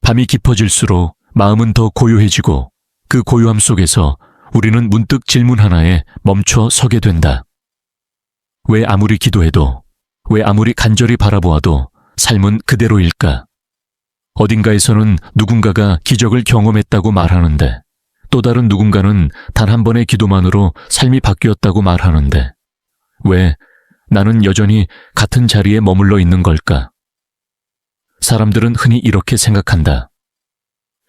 밤이 깊어질수록 마음은 더 고요해지고 그 고요함 속에서 우리는 문득 질문 하나에 멈춰 서게 된다. 왜 아무리 기도해도, 왜 아무리 간절히 바라보아도 삶은 그대로일까? 어딘가에서는 누군가가 기적을 경험했다고 말하는데 또 다른 누군가는 단 한 번의 기도만으로 삶이 바뀌었다고 말하는데 왜 나는 여전히 같은 자리에 머물러 있는 걸까? 사람들은 흔히 이렇게 생각한다.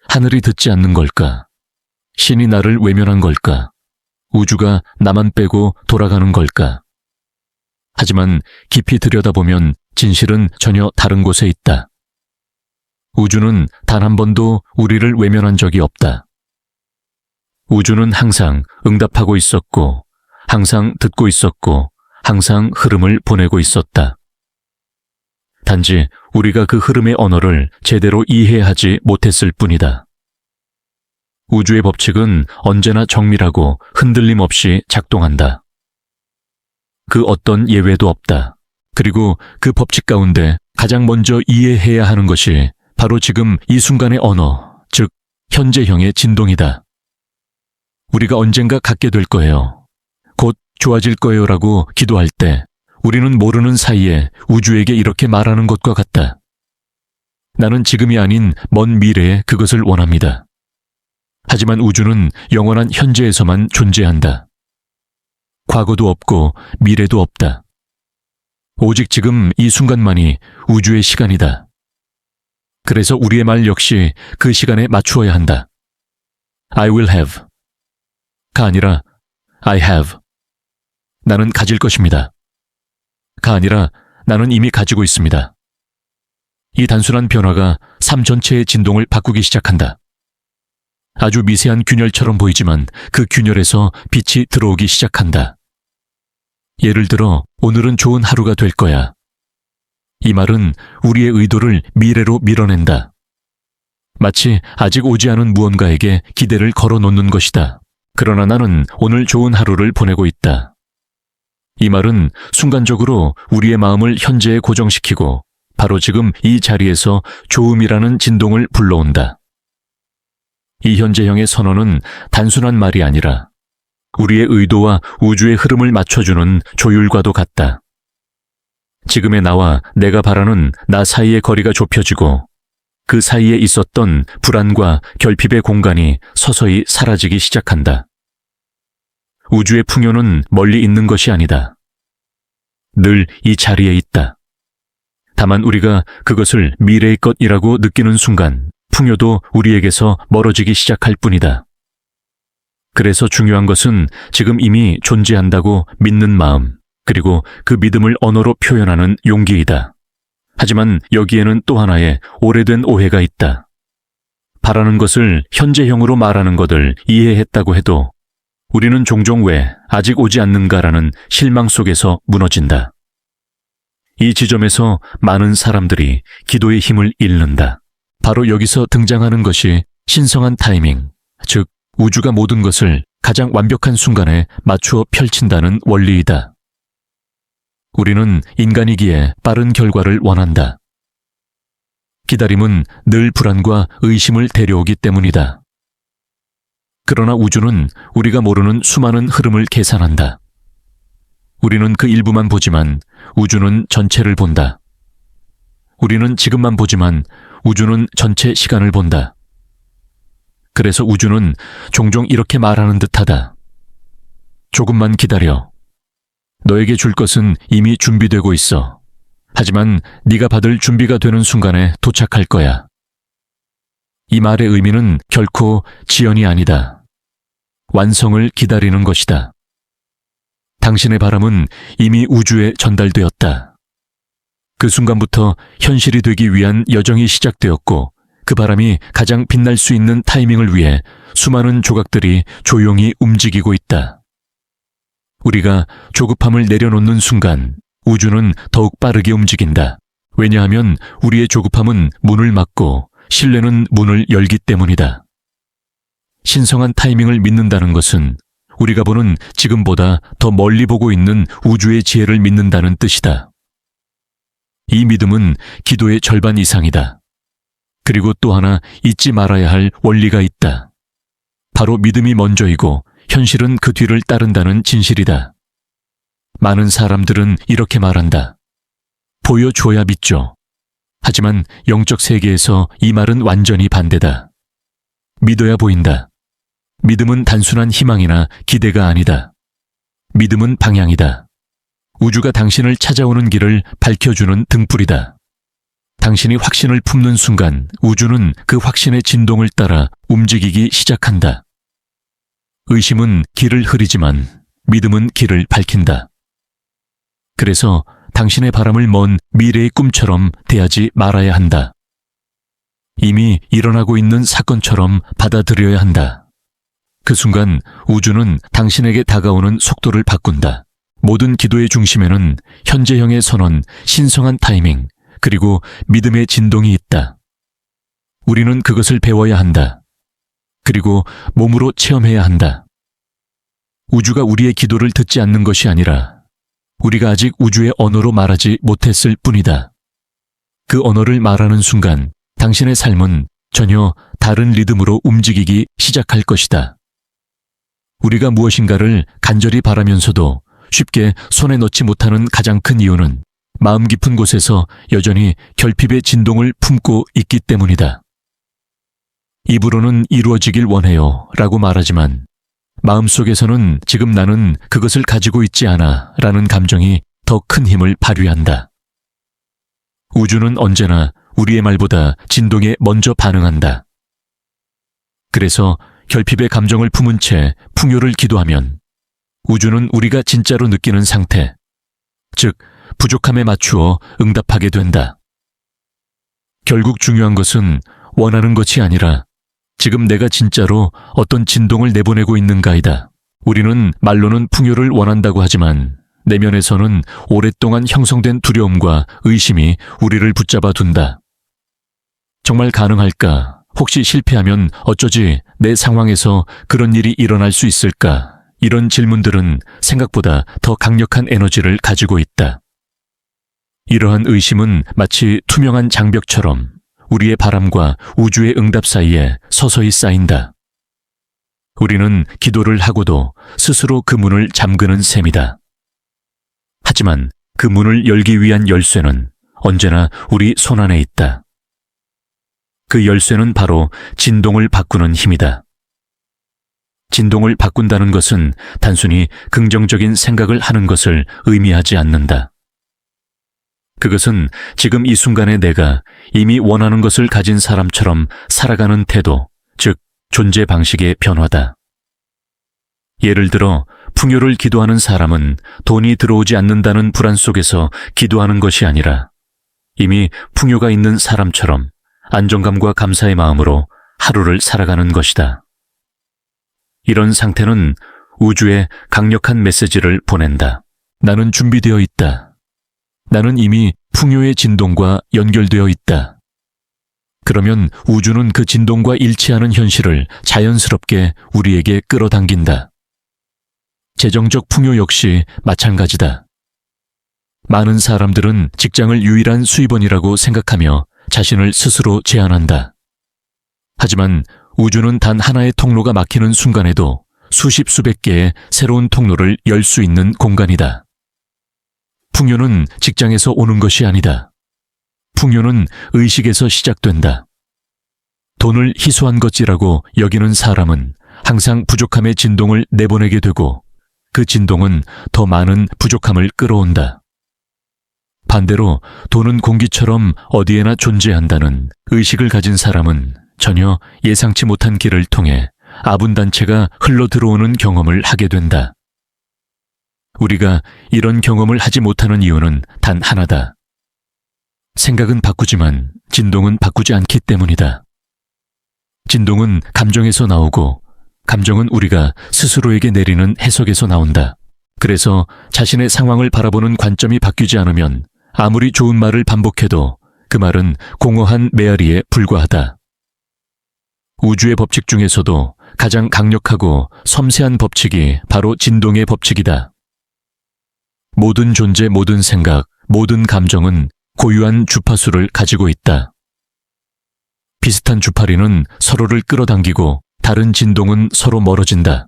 하늘이 듣지 않는 걸까? 신이 나를 외면한 걸까? 우주가 나만 빼고 돌아가는 걸까? 하지만 깊이 들여다보면 진실은 전혀 다른 곳에 있다. 우주는 단 한 번도 우리를 외면한 적이 없다. 우주는 항상 응답하고 있었고, 항상 듣고 있었고, 항상 흐름을 보내고 있었다. 단지 우리가 그 흐름의 언어를 제대로 이해하지 못했을 뿐이다. 우주의 법칙은 언제나 정밀하고 흔들림 없이 작동한다. 그 어떤 예외도 없다. 그리고 그 법칙 가운데 가장 먼저 이해해야 하는 것이 바로 지금 이 순간의 언어, 즉 현재형의 진동이다. 우리가 언젠가 갖게 될 거예요. 곧 좋아질 거예요라고 기도할 때 우리는 모르는 사이에 우주에게 이렇게 말하는 것과 같다. 나는 지금이 아닌 먼 미래에 그것을 원합니다. 하지만 우주는 영원한 현재에서만 존재한다. 과거도 없고 미래도 없다. 오직 지금 이 순간만이 우주의 시간이다. 그래서 우리의 말 역시 그 시간에 맞추어야 한다. I will have 가 아니라 I have. 나는 가질 것입니다. 가 아니라 나는 이미 가지고 있습니다. 이 단순한 변화가 삶 전체의 진동을 바꾸기 시작한다. 아주 미세한 균열처럼 보이지만 그 균열에서 빛이 들어오기 시작한다. 예를 들어 오늘은 좋은 하루가 될 거야. 이 말은 우리의 의도를 미래로 밀어낸다. 마치 아직 오지 않은 무언가에게 기대를 걸어놓는 것이다. 그러나 나는 오늘 좋은 하루를 보내고 있다. 이 말은 순간적으로 우리의 마음을 현재에 고정시키고 바로 지금 이 자리에서 좋음이라는 진동을 불러온다. 이 현재형의 선언은 단순한 말이 아니라 우리의 의도와 우주의 흐름을 맞춰주는 조율과도 같다. 지금의 나와 내가 바라는 나 사이의 거리가 좁혀지고 그 사이에 있었던 불안과 결핍의 공간이 서서히 사라지기 시작한다. 우주의 풍요는 멀리 있는 것이 아니다. 늘 이 자리에 있다. 다만 우리가 그것을 미래의 것이라고 느끼는 순간 풍요도 우리에게서 멀어지기 시작할 뿐이다. 그래서 중요한 것은 지금 이미 존재한다고 믿는 마음, 그리고 그 믿음을 언어로 표현하는 용기이다. 하지만 여기에는 또 하나의 오래된 오해가 있다. 바라는 것을 현재형으로 말하는 것을 이해했다고 해도 우리는 종종 왜 아직 오지 않는가라는 실망 속에서 무너진다. 이 지점에서 많은 사람들이 기도의 힘을 잃는다. 바로 여기서 등장하는 것이 신성한 타이밍, 즉 우주가 모든 것을 가장 완벽한 순간에 맞추어 펼친다는 원리이다. 우리는 인간이기에 빠른 결과를 원한다. 기다림은 늘 불안과 의심을 데려오기 때문이다. 그러나 우주는 우리가 모르는 수많은 흐름을 계산한다. 우리는 그 일부만 보지만 우주는 전체를 본다. 우리는 지금만 보지만 우주는 전체 시간을 본다. 그래서 우주는 종종 이렇게 말하는 듯하다. 조금만 기다려. 너에게 줄 것은 이미 준비되고 있어. 하지만 네가 받을 준비가 되는 순간에 도착할 거야. 이 말의 의미는 결코 지연이 아니다. 완성을 기다리는 것이다. 당신의 바람은 이미 우주에 전달되었다. 그 순간부터 현실이 되기 위한 여정이 시작되었고 그 바람이 가장 빛날 수 있는 타이밍을 위해 수많은 조각들이 조용히 움직이고 있다. 우리가 조급함을 내려놓는 순간 우주는 더욱 빠르게 움직인다. 왜냐하면 우리의 조급함은 문을 막고 신뢰는 문을 열기 때문이다. 신성한 타이밍을 믿는다는 것은 우리가 보는 지금보다 더 멀리 보고 있는 우주의 지혜를 믿는다는 뜻이다. 이 믿음은 기도의 절반 이상이다. 그리고 또 하나 잊지 말아야 할 원리가 있다. 바로 믿음이 먼저이고 현실은 그 뒤를 따른다는 진실이다. 많은 사람들은 이렇게 말한다. 보여줘야 믿죠. 하지만 영적 세계에서 이 말은 완전히 반대다. 믿어야 보인다. 믿음은 단순한 희망이나 기대가 아니다. 믿음은 방향이다. 우주가 당신을 찾아오는 길을 밝혀주는 등불이다. 당신이 확신을 품는 순간 우주는 그 확신의 진동을 따라 움직이기 시작한다. 의심은 길을 흐리지만 믿음은 길을 밝힌다. 그래서 당신의 바람을 먼 미래의 꿈처럼 대하지 말아야 한다. 이미 일어나고 있는 사건처럼 받아들여야 한다. 그 순간 우주는 당신에게 다가오는 속도를 바꾼다. 모든 기도의 중심에는 현재형의 선언, 신성한 타이밍, 그리고 믿음의 진동이 있다. 우리는 그것을 배워야 한다. 그리고 몸으로 체험해야 한다. 우주가 우리의 기도를 듣지 않는 것이 아니라 우리가 아직 우주의 언어로 말하지 못했을 뿐이다. 그 언어를 말하는 순간 당신의 삶은 전혀 다른 리듬으로 움직이기 시작할 것이다. 우리가 무엇인가를 간절히 바라면서도 쉽게 손에 넣지 못하는 가장 큰 이유는 마음 깊은 곳에서 여전히 결핍의 진동을 품고 있기 때문이다. 입으로는 이루어지길 원해요 라고 말하지만 마음속에서는 지금 나는 그것을 가지고 있지 않아 라는 감정이 더 큰 힘을 발휘한다. 우주는 언제나 우리의 말보다 진동에 먼저 반응한다. 그래서 결핍의 감정을 품은 채 풍요를 기도하면 우주는 우리가 진짜로 느끼는 상태, 즉 부족함에 맞추어 응답하게 된다. 결국 중요한 것은 원하는 것이 아니라 지금 내가 진짜로 어떤 진동을 내보내고 있는가이다. 우리는 말로는 풍요를 원한다고 하지만 내면에서는 오랫동안 형성된 두려움과 의심이 우리를 붙잡아 둔다. 정말 가능할까? 혹시 실패하면 어쩌지? 내 상황에서 그런 일이 일어날 수 있을까? 이런 질문들은 생각보다 더 강력한 에너지를 가지고 있다. 이러한 의심은 마치 투명한 장벽처럼 우리의 바람과 우주의 응답 사이에 서서히 쌓인다. 우리는 기도를 하고도 스스로 그 문을 잠그는 셈이다. 하지만 그 문을 열기 위한 열쇠는 언제나 우리 손안에 있다. 그 열쇠는 바로 진동을 바꾸는 힘이다. 진동을 바꾼다는 것은 단순히 긍정적인 생각을 하는 것을 의미하지 않는다. 그것은 지금 이 순간에 내가 이미 원하는 것을 가진 사람처럼 살아가는 태도, 즉 존재 방식의 변화다. 예를 들어 풍요를 기도하는 사람은 돈이 들어오지 않는다는 불안 속에서 기도하는 것이 아니라 이미 풍요가 있는 사람처럼 안정감과 감사의 마음으로 하루를 살아가는 것이다. 이런 상태는 우주에 강력한 메시지를 보낸다. 나는 준비되어 있다. 나는 이미 풍요의 진동과 연결되어 있다. 그러면 우주는 그 진동과 일치하는 현실을 자연스럽게 우리에게 끌어당긴다. 재정적 풍요 역시 마찬가지다. 많은 사람들은 직장을 유일한 수입원이라고 생각하며 자신을 스스로 제한한다. 하지만 우주는 단 하나의 통로가 막히는 순간에도 수십 수백 개의 새로운 통로를 열 수 있는 공간이다. 풍요는 직장에서 오는 것이 아니다. 풍요는 의식에서 시작된다. 돈을 희소한 것이라고 여기는 사람은 항상 부족함의 진동을 내보내게 되고 그 진동은 더 많은 부족함을 끌어온다. 반대로 돈은 공기처럼 어디에나 존재한다는 의식을 가진 사람은 전혀 예상치 못한 길을 통해 아분단체가 흘러 들어오는 경험을 하게 된다. 우리가 이런 경험을 하지 못하는 이유는 단 하나다. 생각은 바꾸지만 진동은 바꾸지 않기 때문이다. 진동은 감정에서 나오고 감정은 우리가 스스로에게 내리는 해석에서 나온다. 그래서 자신의 상황을 바라보는 관점이 바뀌지 않으면 아무리 좋은 말을 반복해도 그 말은 공허한 메아리에 불과하다. 우주의 법칙 중에서도 가장 강력하고 섬세한 법칙이 바로 진동의 법칙이다. 모든 존재, 모든 생각, 모든 감정은 고유한 주파수를 가지고 있다. 비슷한 주파리는 서로를 끌어당기고 다른 진동은 서로 멀어진다.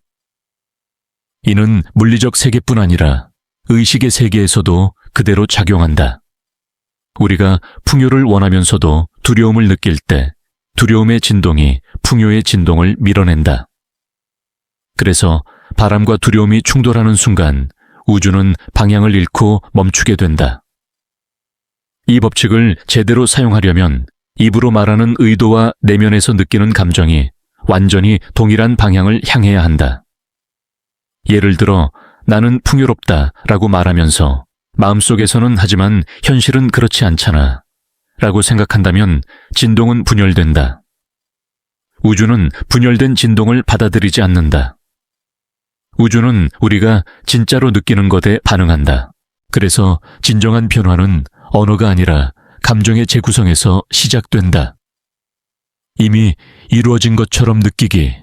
이는 물리적 세계뿐 아니라 의식의 세계에서도 그대로 작용한다. 우리가 풍요를 원하면서도 두려움을 느낄 때 두려움의 진동이 풍요의 진동을 밀어낸다. 그래서 바람과 두려움이 충돌하는 순간 우주는 방향을 잃고 멈추게 된다. 이 법칙을 제대로 사용하려면 입으로 말하는 의도와 내면에서 느끼는 감정이 완전히 동일한 방향을 향해야 한다. 예를 들어 나는 풍요롭다 라고 말하면서 마음속에서는 하지만 현실은 그렇지 않잖아 라고 생각한다면 진동은 분열된다. 우주는 분열된 진동을 받아들이지 않는다. 우주는 우리가 진짜로 느끼는 것에 반응한다. 그래서 진정한 변화는 언어가 아니라 감정의 재구성에서 시작된다. 이미 이루어진 것처럼 느끼기.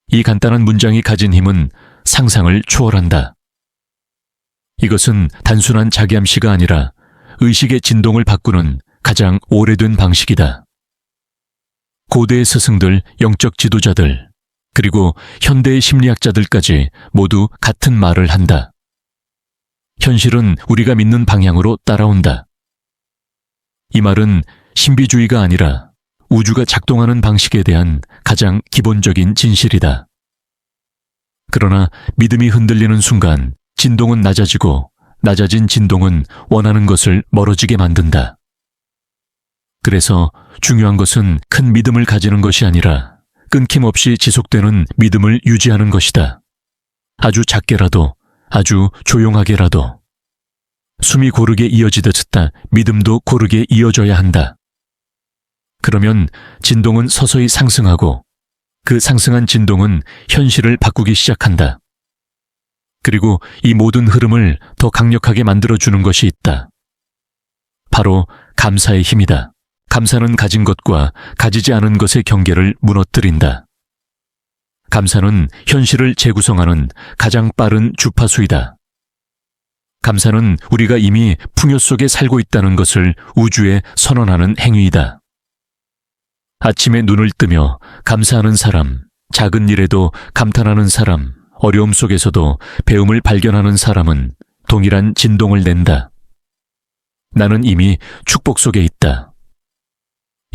이 간단한 문장이 가진 힘은 상상을 초월한다. 이것은 단순한 자기암시가 아니라 의식의 진동을 바꾸는 가장 오래된 방식이다. 고대의 스승들, 영적 지도자들, 그리고 현대의 심리학자들까지 모두 같은 말을 한다. 현실은 우리가 믿는 방향으로 따라온다. 이 말은 신비주의가 아니라 우주가 작동하는 방식에 대한 가장 기본적인 진실이다. 그러나 믿음이 흔들리는 순간 진동은 낮아지고 낮아진 진동은 원하는 것을 멀어지게 만든다. 그래서 중요한 것은 큰 믿음을 가지는 것이 아니라 끊김없이 지속되는 믿음을 유지하는 것이다. 아주 작게라도, 아주 조용하게라도. 숨이 고르게 이어지듯 믿음도 고르게 이어져야 한다. 그러면 진동은 서서히 상승하고 그 상승한 진동은 현실을 바꾸기 시작한다. 그리고 이 모든 흐름을 더 강력하게 만들어주는 것이 있다. 바로 감사의 힘이다. 감사는 가진 것과 가지지 않은 것의 경계를 무너뜨린다. 감사는 현실을 재구성하는 가장 빠른 주파수이다. 감사는 우리가 이미 풍요 속에 살고 있다는 것을 우주에 선언하는 행위이다. 아침에 눈을 뜨며 감사하는 사람, 작은 일에도 감탄하는 사람, 어려움 속에서도 배움을 발견하는 사람은 동일한 진동을 낸다. 나는 이미 축복 속에 있다.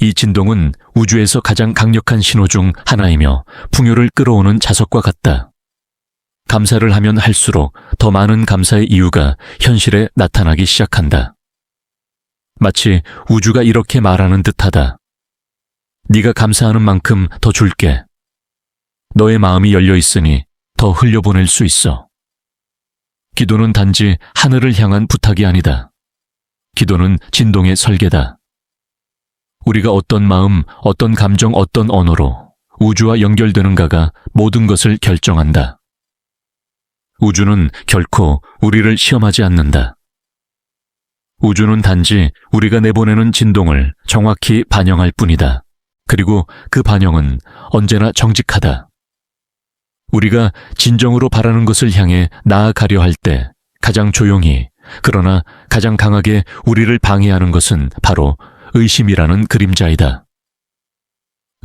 이 진동은 우주에서 가장 강력한 신호 중 하나이며 풍요를 끌어오는 자석과 같다. 감사를 하면 할수록 더 많은 감사의 이유가 현실에 나타나기 시작한다. 마치 우주가 이렇게 말하는 듯하다. 네가 감사하는 만큼 더 줄게. 너의 마음이 열려 있으니 더 흘려보낼 수 있어. 기도는 단지 하늘을 향한 부탁이 아니다. 기도는 진동의 설계다. 우리가 어떤 마음, 어떤 감정, 어떤 언어로 우주와 연결되는가가 모든 것을 결정한다. 우주는 결코 우리를 시험하지 않는다. 우주는 단지 우리가 내보내는 진동을 정확히 반영할 뿐이다. 그리고 그 반영은 언제나 정직하다. 우리가 진정으로 바라는 것을 향해 나아가려 할 때 가장 조용히, 그러나 가장 강하게 우리를 방해하는 것은 바로 의심이라는 그림자이다.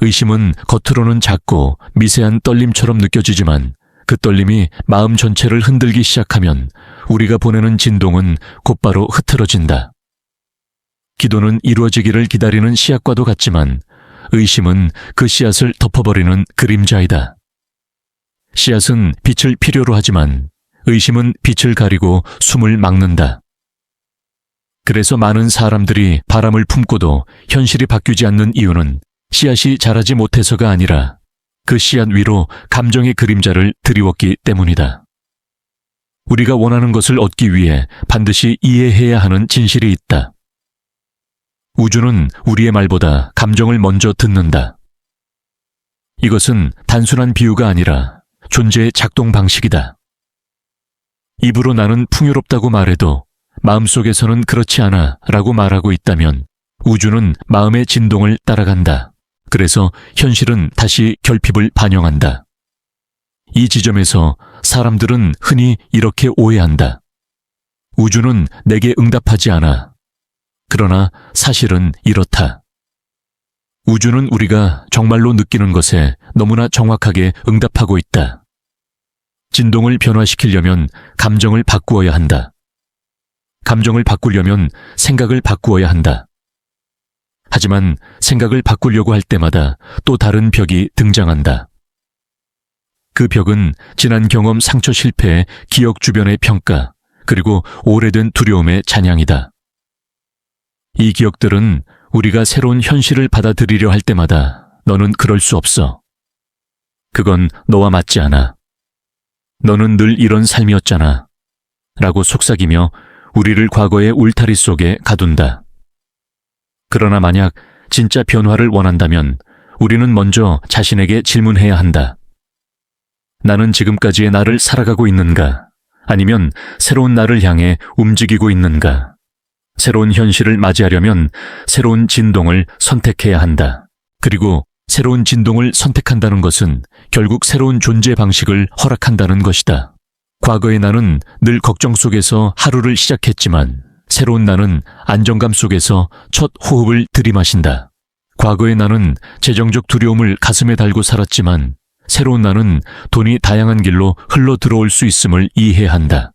의심은 겉으로는 작고 미세한 떨림처럼 느껴지지만 그 떨림이 마음 전체를 흔들기 시작하면 우리가 보내는 진동은 곧바로 흐트러진다. 기도는 이루어지기를 기다리는 씨앗과도 같지만 의심은 그 씨앗을 덮어버리는 그림자이다. 씨앗은 빛을 필요로 하지만 의심은 빛을 가리고 숨을 막는다. 그래서 많은 사람들이 바람을 품고도 현실이 바뀌지 않는 이유는 씨앗이 자라지 못해서가 아니라 그 씨앗 위로 감정의 그림자를 드리웠기 때문이다. 우리가 원하는 것을 얻기 위해 반드시 이해해야 하는 진실이 있다. 우주는 우리의 말보다 감정을 먼저 듣는다. 이것은 단순한 비유가 아니라 존재의 작동 방식이다. 입으로 나는 풍요롭다고 말해도 마음속에서는 그렇지 않아 라고 말하고 있다면 우주는 마음의 진동을 따라간다. 그래서 현실은 다시 결핍을 반영한다. 이 지점에서 사람들은 흔히 이렇게 오해한다. 우주는 내게 응답하지 않아. 그러나 사실은 이렇다. 우주는 우리가 정말로 느끼는 것에 너무나 정확하게 응답하고 있다. 진동을 변화시키려면 감정을 바꾸어야 한다. 감정을 바꾸려면 생각을 바꾸어야 한다. 하지만 생각을 바꾸려고 할 때마다 또 다른 벽이 등장한다. 그 벽은 지난 경험 상처 실패의 기억 주변의 평가, 그리고 오래된 두려움의 찬양이다. 이 기억들은 우리가 새로운 현실을 받아들이려 할 때마다 너는 그럴 수 없어. 그건 너와 맞지 않아. 너는 늘 이런 삶이었잖아. 라고 속삭이며 우리를 과거의 울타리 속에 가둔다. 그러나 만약 진짜 변화를 원한다면 우리는 먼저 자신에게 질문해야 한다. 나는 지금까지의 나를 살아가고 있는가? 아니면 새로운 나를 향해 움직이고 있는가? 새로운 현실을 맞이하려면 새로운 진동을 선택해야 한다. 그리고 새로운 진동을 선택한다는 것은 결국 새로운 존재 방식을 허락한다는 것이다. 과거의 나는 늘 걱정 속에서 하루를 시작했지만 새로운 나는 안정감 속에서 첫 호흡을 들이마신다. 과거의 나는 재정적 두려움을 가슴에 달고 살았지만 새로운 나는 돈이 다양한 길로 흘러 들어올 수 있음을 이해한다.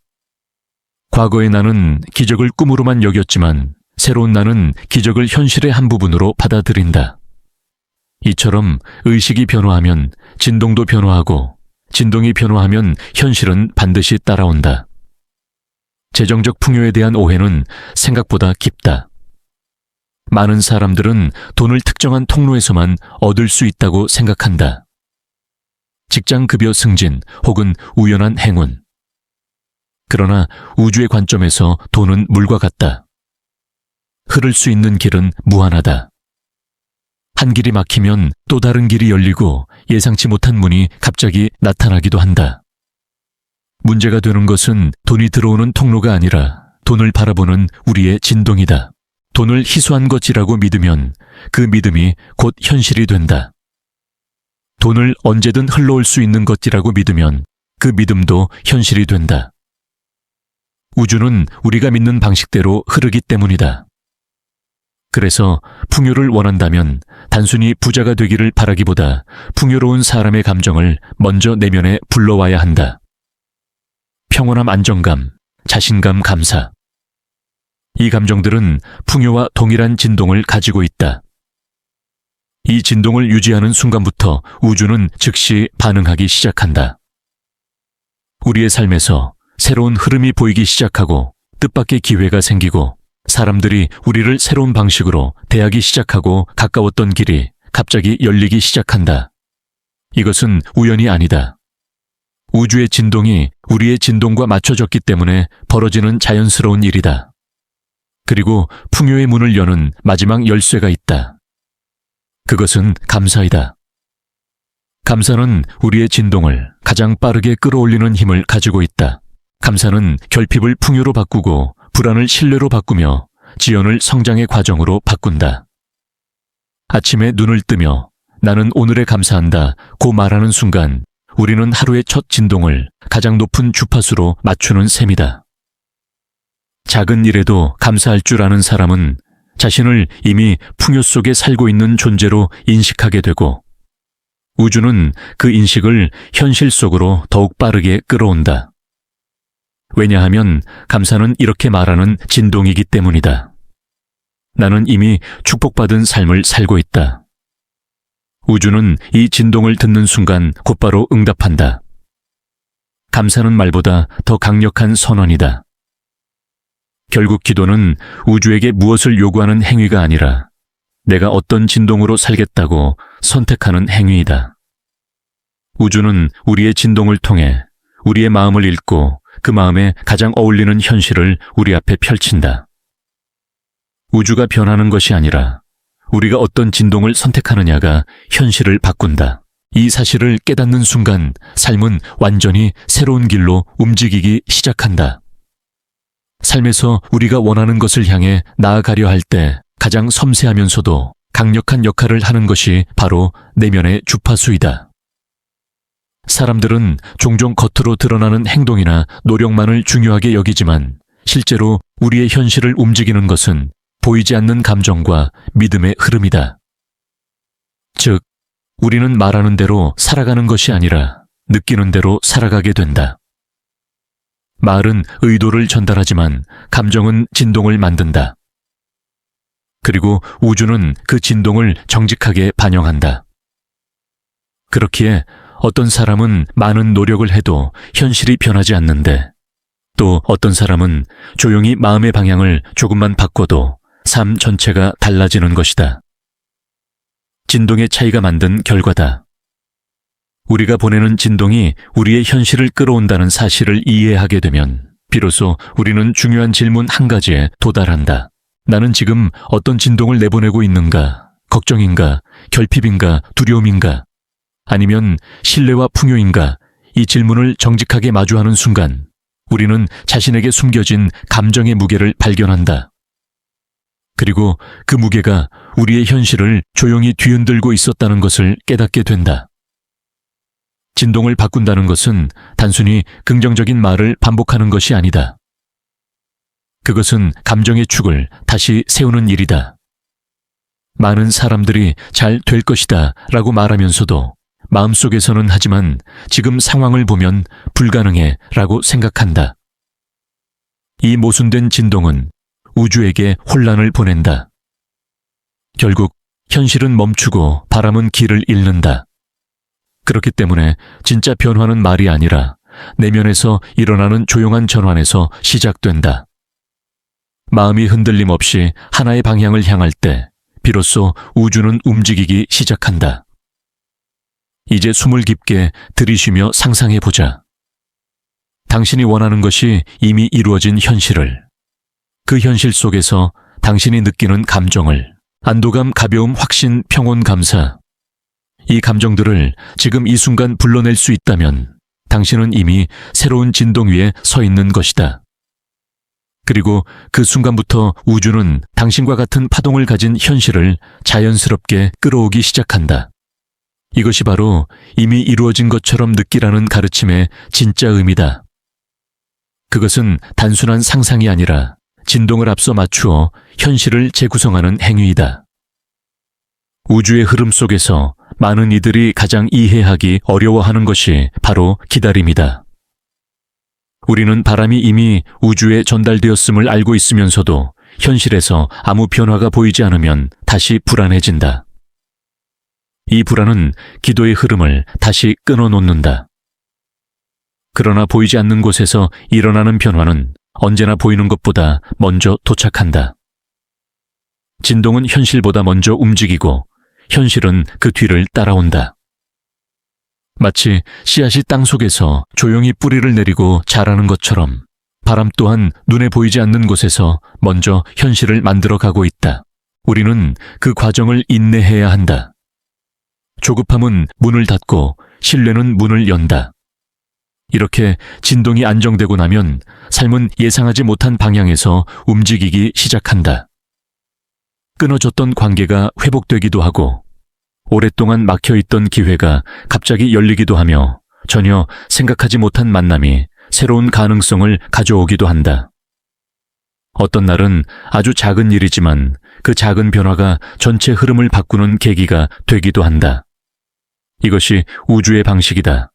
과거의 나는 기적을 꿈으로만 여겼지만 새로운 나는 기적을 현실의 한 부분으로 받아들인다. 이처럼 의식이 변화하면 진동도 변화하고 진동이 변화하면 현실은 반드시 따라온다. 재정적 풍요에 대한 오해는 생각보다 깊다. 많은 사람들은 돈을 특정한 통로에서만 얻을 수 있다고 생각한다. 직장 급여 승진 혹은 우연한 행운. 그러나 우주의 관점에서 돈은 물과 같다. 흐를 수 있는 길은 무한하다. 한 길이 막히면 또 다른 길이 열리고 예상치 못한 문이 갑자기 나타나기도 한다. 문제가 되는 것은 돈이 들어오는 통로가 아니라 돈을 바라보는 우리의 진동이다. 돈을 희소한 것이라고 믿으면 그 믿음이 곧 현실이 된다. 돈을 언제든 흘러올 수 있는 것이라고 믿으면 그 믿음도 현실이 된다. 우주는 우리가 믿는 방식대로 흐르기 때문이다. 그래서 풍요를 원한다면 단순히 부자가 되기를 바라기보다 풍요로운 사람의 감정을 먼저 내면에 불러와야 한다. 평온함, 안정감, 자신감, 감사. 이 감정들은 풍요와 동일한 진동을 가지고 있다. 이 진동을 유지하는 순간부터 우주는 즉시 반응하기 시작한다. 우리의 삶에서 새로운 흐름이 보이기 시작하고 뜻밖의 기회가 생기고 사람들이 우리를 새로운 방식으로 대하기 시작하고 가까웠던 길이 갑자기 열리기 시작한다. 이것은 우연이 아니다. 우주의 진동이 우리의 진동과 맞춰졌기 때문에 벌어지는 자연스러운 일이다. 그리고 풍요의 문을 여는 마지막 열쇠가 있다. 그것은 감사이다. 감사는 우리의 진동을 가장 빠르게 끌어올리는 힘을 가지고 있다. 감사는 결핍을 풍요로 바꾸고 불안을 신뢰로 바꾸며 지연을 성장의 과정으로 바꾼다. 아침에 눈을 뜨며 나는 오늘에 감사한다 고 말하는 순간 우리는 하루의 첫 진동을 가장 높은 주파수로 맞추는 셈이다. 작은 일에도 감사할 줄 아는 사람은 자신을 이미 풍요 속에 살고 있는 존재로 인식하게 되고 우주는 그 인식을 현실 속으로 더욱 빠르게 끌어온다. 왜냐하면 감사는 이렇게 말하는 진동이기 때문이다. 나는 이미 축복받은 삶을 살고 있다. 우주는 이 진동을 듣는 순간 곧바로 응답한다. 감사는 말보다 더 강력한 선언이다. 결국 기도는 우주에게 무엇을 요구하는 행위가 아니라 내가 어떤 진동으로 살겠다고 선택하는 행위이다. 우주는 우리의 진동을 통해 우리의 마음을 읽고 그 마음에 가장 어울리는 현실을 우리 앞에 펼친다. 우주가 변하는 것이 아니라 우리가 어떤 진동을 선택하느냐가 현실을 바꾼다. 이 사실을 깨닫는 순간 삶은 완전히 새로운 길로 움직이기 시작한다. 삶에서 우리가 원하는 것을 향해 나아가려 할 때 가장 섬세하면서도 강력한 역할을 하는 것이 바로 내면의 주파수이다. 사람들은 종종 겉으로 드러나는 행동이나 노력만을 중요하게 여기지만 실제로 우리의 현실을 움직이는 것은 보이지 않는 감정과 믿음의 흐름이다. 즉, 우리는 말하는 대로 살아가는 것이 아니라 느끼는 대로 살아가게 된다. 말은 의도를 전달하지만 감정은 진동을 만든다. 그리고 우주는 그 진동을 정직하게 반영한다. 그렇기에 어떤 사람은 많은 노력을 해도 현실이 변하지 않는데, 또 어떤 사람은 조용히 마음의 방향을 조금만 바꿔도 삶 전체가 달라지는 것이다. 진동의 차이가 만든 결과다. 우리가 보내는 진동이 우리의 현실을 끌어온다는 사실을 이해하게 되면 비로소 우리는 중요한 질문 한 가지에 도달한다. 나는 지금 어떤 진동을 내보내고 있는가? 걱정인가? 결핍인가? 두려움인가? 아니면 신뢰와 풍요인가? 이 질문을 정직하게 마주하는 순간 우리는 자신에게 숨겨진 감정의 무게를 발견한다. 그리고 그 무게가 우리의 현실을 조용히 뒤흔들고 있었다는 것을 깨닫게 된다. 진동을 바꾼다는 것은 단순히 긍정적인 말을 반복하는 것이 아니다. 그것은 감정의 축을 다시 세우는 일이다. 많은 사람들이 잘 될 것이다 라고 말하면서도 마음속에서는 하지만 지금 상황을 보면 불가능해 라고 생각한다. 이 모순된 진동은 우주에게 혼란을 보낸다. 결국 현실은 멈추고 바람은 길을 잃는다. 그렇기 때문에 진짜 변화는 말이 아니라 내면에서 일어나는 조용한 전환에서 시작된다. 마음이 흔들림 없이 하나의 방향을 향할 때 비로소 우주는 움직이기 시작한다. 이제 숨을 깊게 들이쉬며 상상해보자. 당신이 원하는 것이 이미 이루어진 현실을, 그 현실 속에서 당신이 느끼는 감정을, 안도감, 가벼움, 확신, 평온, 감사, 이 감정들을 지금 이 순간 불러낼 수 있다면 당신은 이미 새로운 진동 위에 서 있는 것이다. 그리고 그 순간부터 우주는 당신과 같은 파동을 가진 현실을 자연스럽게 끌어오기 시작한다. 이것이 바로 이미 이루어진 것처럼 느끼라는 가르침의 진짜 의미다. 그것은 단순한 상상이 아니라 진동을 앞서 맞추어 현실을 재구성하는 행위이다. 우주의 흐름 속에서 많은 이들이 가장 이해하기 어려워하는 것이 바로 기다림이다. 우리는 바람이 이미 우주에 전달되었음을 알고 있으면서도 현실에서 아무 변화가 보이지 않으면 다시 불안해진다. 이 불안은 기도의 흐름을 다시 끊어놓는다. 그러나 보이지 않는 곳에서 일어나는 변화는 언제나 보이는 것보다 먼저 도착한다. 진동은 현실보다 먼저 움직이고 현실은 그 뒤를 따라온다. 마치 씨앗이 땅 속에서 조용히 뿌리를 내리고 자라는 것처럼 바람 또한 눈에 보이지 않는 곳에서 먼저 현실을 만들어가고 있다. 우리는 그 과정을 인내해야 한다. 조급함은 문을 닫고 신뢰는 문을 연다. 이렇게 진동이 안정되고 나면 삶은 예상하지 못한 방향에서 움직이기 시작한다. 끊어졌던 관계가 회복되기도 하고 오랫동안 막혀있던 기회가 갑자기 열리기도 하며 전혀 생각하지 못한 만남이 새로운 가능성을 가져오기도 한다. 어떤 날은 아주 작은 일이지만 그 작은 변화가 전체 흐름을 바꾸는 계기가 되기도 한다. 이것이 우주의 방식이다.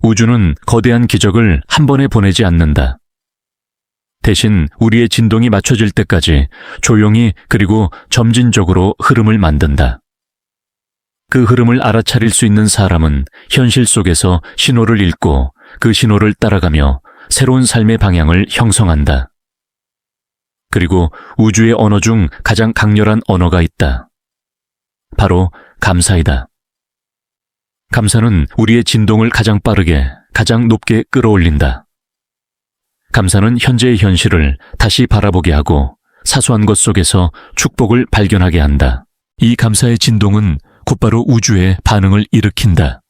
우주는 거대한 기적을 한 번에 보내지 않는다. 대신 우리의 진동이 맞춰질 때까지 조용히 그리고 점진적으로 흐름을 만든다. 그 흐름을 알아차릴 수 있는 사람은 현실 속에서 신호를 읽고 그 신호를 따라가며 새로운 삶의 방향을 형성한다. 그리고 우주의 언어 중 가장 강렬한 언어가 있다. 바로 감사이다. 감사는 우리의 진동을 가장 빠르게, 가장 높게 끌어올린다. 감사는 현재의 현실을 다시 바라보게 하고 사소한 것 속에서 축복을 발견하게 한다. 이 감사의 진동은 곧바로 우주의 반응을 일으킨다.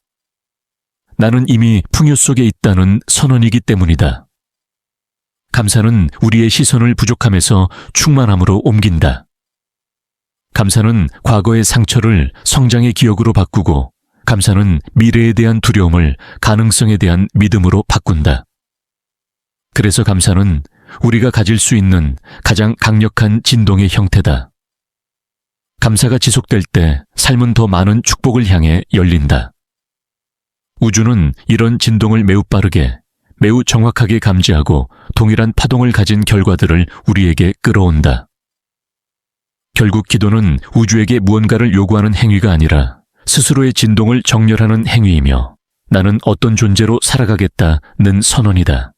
나는 이미 풍요 속에 있다는 선언이기 때문이다. 감사는 우리의 시선을 부족함에서 충만함으로 옮긴다. 감사는 과거의 상처를 성장의 기억으로 바꾸고 감사는 미래에 대한 두려움을 가능성에 대한 믿음으로 바꾼다. 그래서 감사는 우리가 가질 수 있는 가장 강력한 진동의 형태다. 감사가 지속될 때 삶은 더 많은 축복을 향해 열린다. 우주는 이런 진동을 매우 빠르게, 매우 정확하게 감지하고 동일한 파동을 가진 결과들을 우리에게 끌어온다. 결국 기도는 우주에게 무언가를 요구하는 행위가 아니라 스스로의 진동을 정렬하는 행위이며 나는 어떤 존재로 살아가겠다는 선언이다.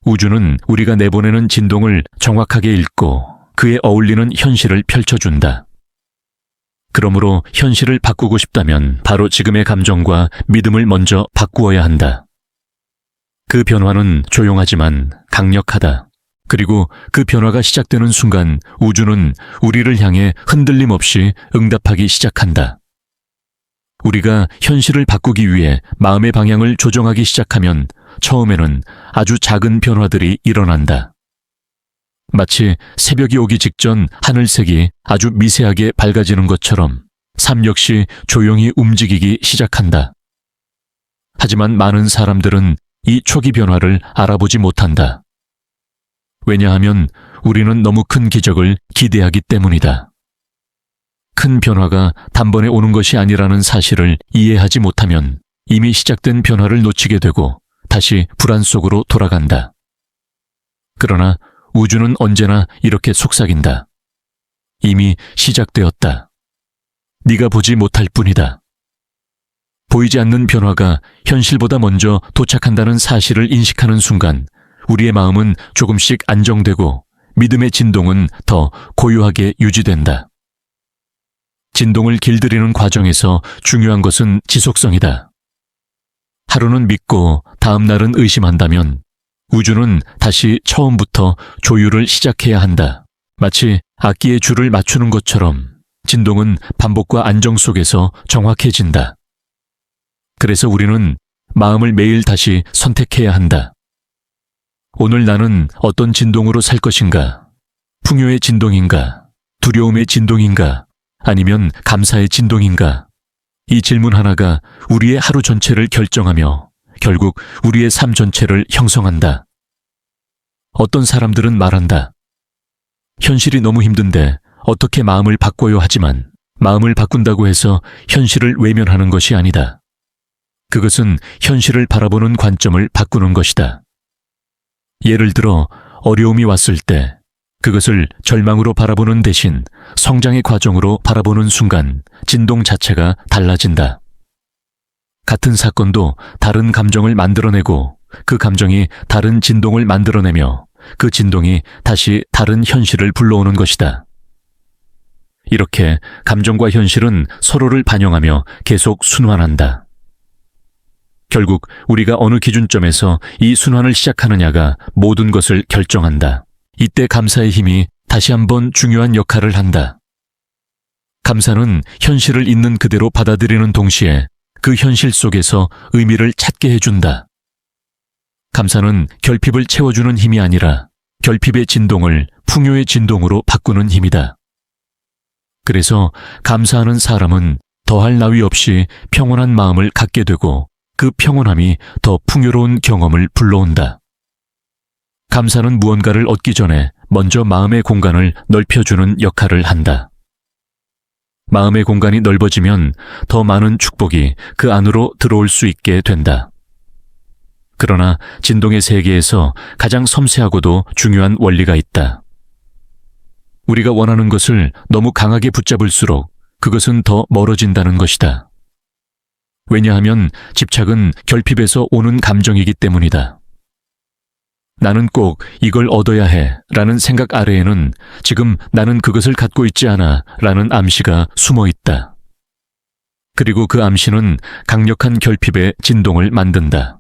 우주는 우리가 내보내는 진동을 정확하게 읽고 그에 어울리는 현실을 펼쳐준다. 그러므로 현실을 바꾸고 싶다면 바로 지금의 감정과 믿음을 먼저 바꾸어야 한다. 그 변화는 조용하지만 강력하다. 그리고 그 변화가 시작되는 순간 우주는 우리를 향해 흔들림 없이 응답하기 시작한다. 우리가 현실을 바꾸기 위해 마음의 방향을 조정하기 시작하면 처음에는 아주 작은 변화들이 일어난다. 마치 새벽이 오기 직전 하늘색이 아주 미세하게 밝아지는 것처럼 삶 역시 조용히 움직이기 시작한다. 하지만 많은 사람들은 이 초기 변화를 알아보지 못한다. 왜냐하면 우리는 너무 큰 기적을 기대하기 때문이다. 큰 변화가 단번에 오는 것이 아니라는 사실을 이해하지 못하면 이미 시작된 변화를 놓치게 되고 다시 불안 속으로 돌아간다. 그러나 우주는 언제나 이렇게 속삭인다. 이미 시작되었다. 네가 보지 못할 뿐이다. 보이지 않는 변화가 현실보다 먼저 도착한다는 사실을 인식하는 순간 우리의 마음은 조금씩 안정되고 믿음의 진동은 더 고요하게 유지된다. 진동을 길들이는 과정에서 중요한 것은 지속성이다. 하루는 믿고 다음 날은 의심한다면 우주는 다시 처음부터 조율을 시작해야 한다. 마치 악기의 줄을 맞추는 것처럼 진동은 반복과 안정 속에서 정확해진다. 그래서 우리는 마음을 매일 다시 선택해야 한다. 오늘 나는 어떤 진동으로 살 것인가? 풍요의 진동인가? 두려움의 진동인가? 아니면 감사의 진동인가? 이 질문 하나가 우리의 하루 전체를 결정하며 결국 우리의 삶 전체를 형성한다. 어떤 사람들은 말한다. 현실이 너무 힘든데 어떻게 마음을 바꿔요 하지만 마음을 바꾼다고 해서 현실을 외면하는 것이 아니다. 그것은 현실을 바라보는 관점을 바꾸는 것이다. 예를 들어 어려움이 왔을 때 그것을 절망으로 바라보는 대신 성장의 과정으로 바라보는 순간 진동 자체가 달라진다. 같은 사건도 다른 감정을 만들어내고 그 감정이 다른 진동을 만들어내며 그 진동이 다시 다른 현실을 불러오는 것이다. 이렇게 감정과 현실은 서로를 반영하며 계속 순환한다. 결국 우리가 어느 기준점에서 이 순환을 시작하느냐가 모든 것을 결정한다. 이때 감사의 힘이 다시 한번 중요한 역할을 한다. 감사는 현실을 있는 그대로 받아들이는 동시에 그 현실 속에서 의미를 찾게 해준다. 감사는 결핍을 채워주는 힘이 아니라 결핍의 진동을 풍요의 진동으로 바꾸는 힘이다. 그래서 감사하는 사람은 더할 나위 없이 평온한 마음을 갖게 되고 그 평온함이 더 풍요로운 경험을 불러온다. 감사는 무언가를 얻기 전에 먼저 마음의 공간을 넓혀주는 역할을 한다. 마음의 공간이 넓어지면 더 많은 축복이 그 안으로 들어올 수 있게 된다. 그러나 진동의 세계에서 가장 섬세하고도 중요한 원리가 있다. 우리가 원하는 것을 너무 강하게 붙잡을수록 그것은 더 멀어진다는 것이다. 왜냐하면 집착은 결핍에서 오는 감정이기 때문이다. 나는 꼭 이걸 얻어야 해 라는 생각 아래에는 지금 나는 그것을 갖고 있지 않아 라는 암시가 숨어 있다. 그리고 그 암시는 강력한 결핍의 진동을 만든다.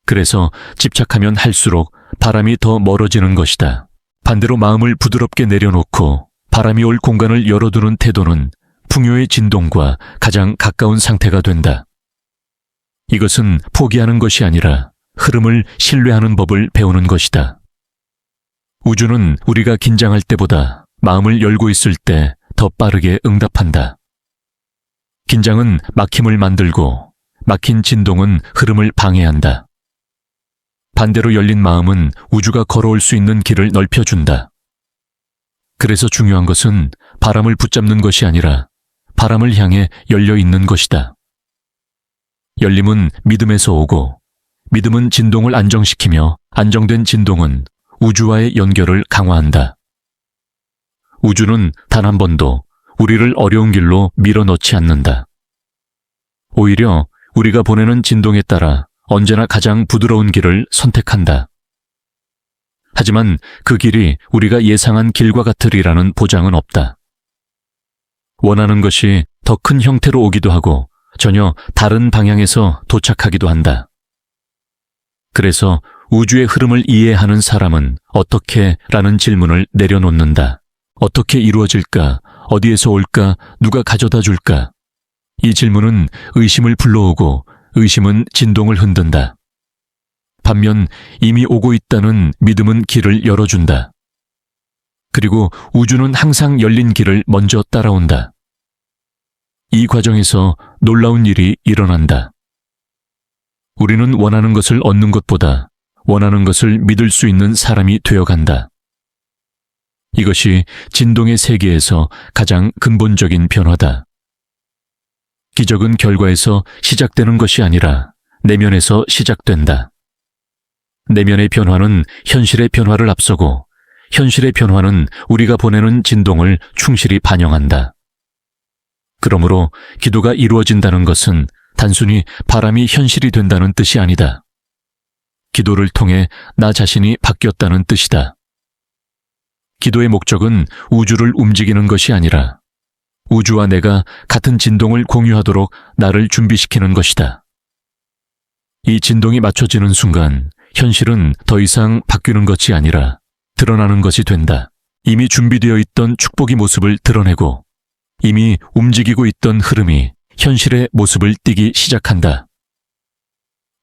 그래서 집착하면 할수록 바람이 더 멀어지는 것이다. 반대로 마음을 부드럽게 내려놓고 바람이 올 공간을 열어두는 태도는 풍요의 진동과 가장 가까운 상태가 된다. 이것은 포기하는 것이 아니라 흐름을 신뢰하는 법을 배우는 것이다. 우주는 우리가 긴장할 때보다 마음을 열고 있을 때 더 빠르게 응답한다. 긴장은 막힘을 만들고 막힌 진동은 흐름을 방해한다. 반대로 열린 마음은 우주가 걸어올 수 있는 길을 넓혀준다. 그래서 중요한 것은 바람을 붙잡는 것이 아니라 바람을 향해 열려 있는 것이다. 열림은 믿음에서 오고, 믿음은 진동을 안정시키며 안정된 진동은 우주와의 연결을 강화한다. 우주는 단 한 번도 우리를 어려운 길로 밀어넣지 않는다. 오히려 우리가 보내는 진동에 따라 언제나 가장 부드러운 길을 선택한다. 하지만 그 길이 우리가 예상한 길과 같으리라는 보장은 없다. 원하는 것이 더 큰 형태로 오기도 하고 전혀 다른 방향에서 도착하기도 한다. 그래서 우주의 흐름을 이해하는 사람은 어떻게? 라는 질문을 내려놓는다. 어떻게 이루어질까? 어디에서 올까? 누가 가져다 줄까? 이 질문은 의심을 불러오고 의심은 진동을 흔든다. 반면 이미 오고 있다는 믿음은 길을 열어준다. 그리고 우주는 항상 열린 길을 먼저 따라온다. 이 과정에서 놀라운 일이 일어난다. 우리는 원하는 것을 얻는 것보다 원하는 것을 믿을 수 있는 사람이 되어간다. 이것이 진동의 세계에서 가장 근본적인 변화다. 기적은 결과에서 시작되는 것이 아니라 내면에서 시작된다. 내면의 변화는 현실의 변화를 앞서고 현실의 변화는 우리가 보내는 진동을 충실히 반영한다. 그러므로 기도가 이루어진다는 것은 단순히 바람이 현실이 된다는 뜻이 아니다. 기도를 통해 나 자신이 바뀌었다는 뜻이다. 기도의 목적은 우주를 움직이는 것이 아니라 우주와 내가 같은 진동을 공유하도록 나를 준비시키는 것이다. 이 진동이 맞춰지는 순간 현실은 더 이상 바뀌는 것이 아니라 드러나는 것이 된다. 이미 준비되어 있던 축복의 모습을 드러내고 이미 움직이고 있던 흐름이 현실의 모습을 띠기 시작한다.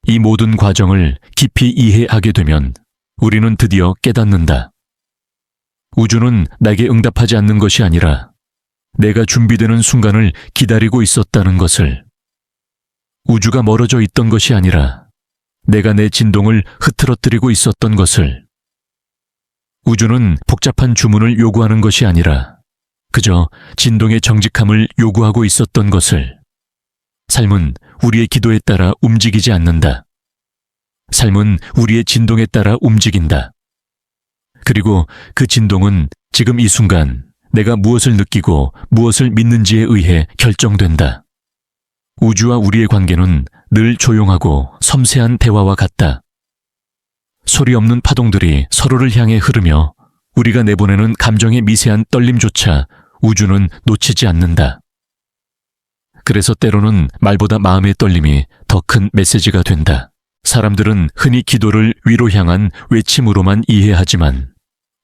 이 모든 과정을 깊이 이해하게 되면 우리는 드디어 깨닫는다. 우주는 나에게 응답하지 않는 것이 아니라 내가 준비되는 순간을 기다리고 있었다는 것을, 우주가 멀어져 있던 것이 아니라 내가 내 진동을 흐트러뜨리고 있었던 것을, 우주는 복잡한 주문을 요구하는 것이 아니라 그저 진동의 정직함을 요구하고 있었던 것을, 삶은 우리의 기도에 따라 움직이지 않는다. 삶은 우리의 진동에 따라 움직인다. 그리고 그 진동은 지금 이 순간 내가 무엇을 느끼고 무엇을 믿는지에 의해 결정된다. 우주와 우리의 관계는 늘 조용하고 섬세한 대화와 같다. 소리 없는 파동들이 서로를 향해 흐르며 우리가 내보내는 감정의 미세한 떨림조차 우주는 놓치지 않는다. 그래서 때로는 말보다 마음의 떨림이 더 큰 메시지가 된다. 사람들은 흔히 기도를 위로 향한 외침으로만 이해하지만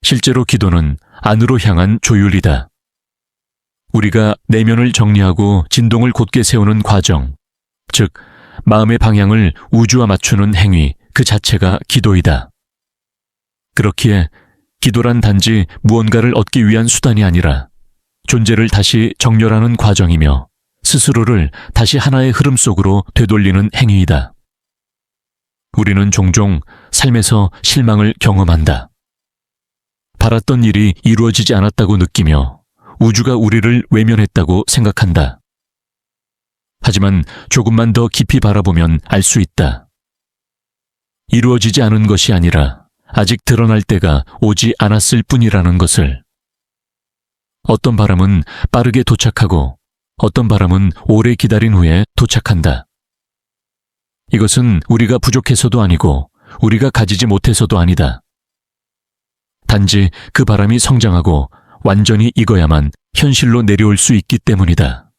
실제로 기도는 안으로 향한 조율이다. 우리가 내면을 정리하고 진동을 곧게 세우는 과정, 즉 마음의 방향을 우주와 맞추는 행위 그 자체가 기도이다. 그렇기에 기도란 단지 무언가를 얻기 위한 수단이 아니라 존재를 다시 정렬하는 과정이며 스스로를 다시 하나의 흐름 속으로 되돌리는 행위이다. 우리는 종종 삶에서 실망을 경험한다. 바랐던 일이 이루어지지 않았다고 느끼며 우주가 우리를 외면했다고 생각한다. 하지만 조금만 더 깊이 바라보면 알 수 있다. 이루어지지 않은 것이 아니라 아직 드러날 때가 오지 않았을 뿐이라는 것을. 어떤 바람은 빠르게 도착하고 어떤 바람은 오래 기다린 후에 도착한다. 이것은 우리가 부족해서도 아니고 우리가 가지지 못해서도 아니다. 단지 그 바람이 성장하고 완전히 익어야만 현실로 내려올 수 있기 때문이다.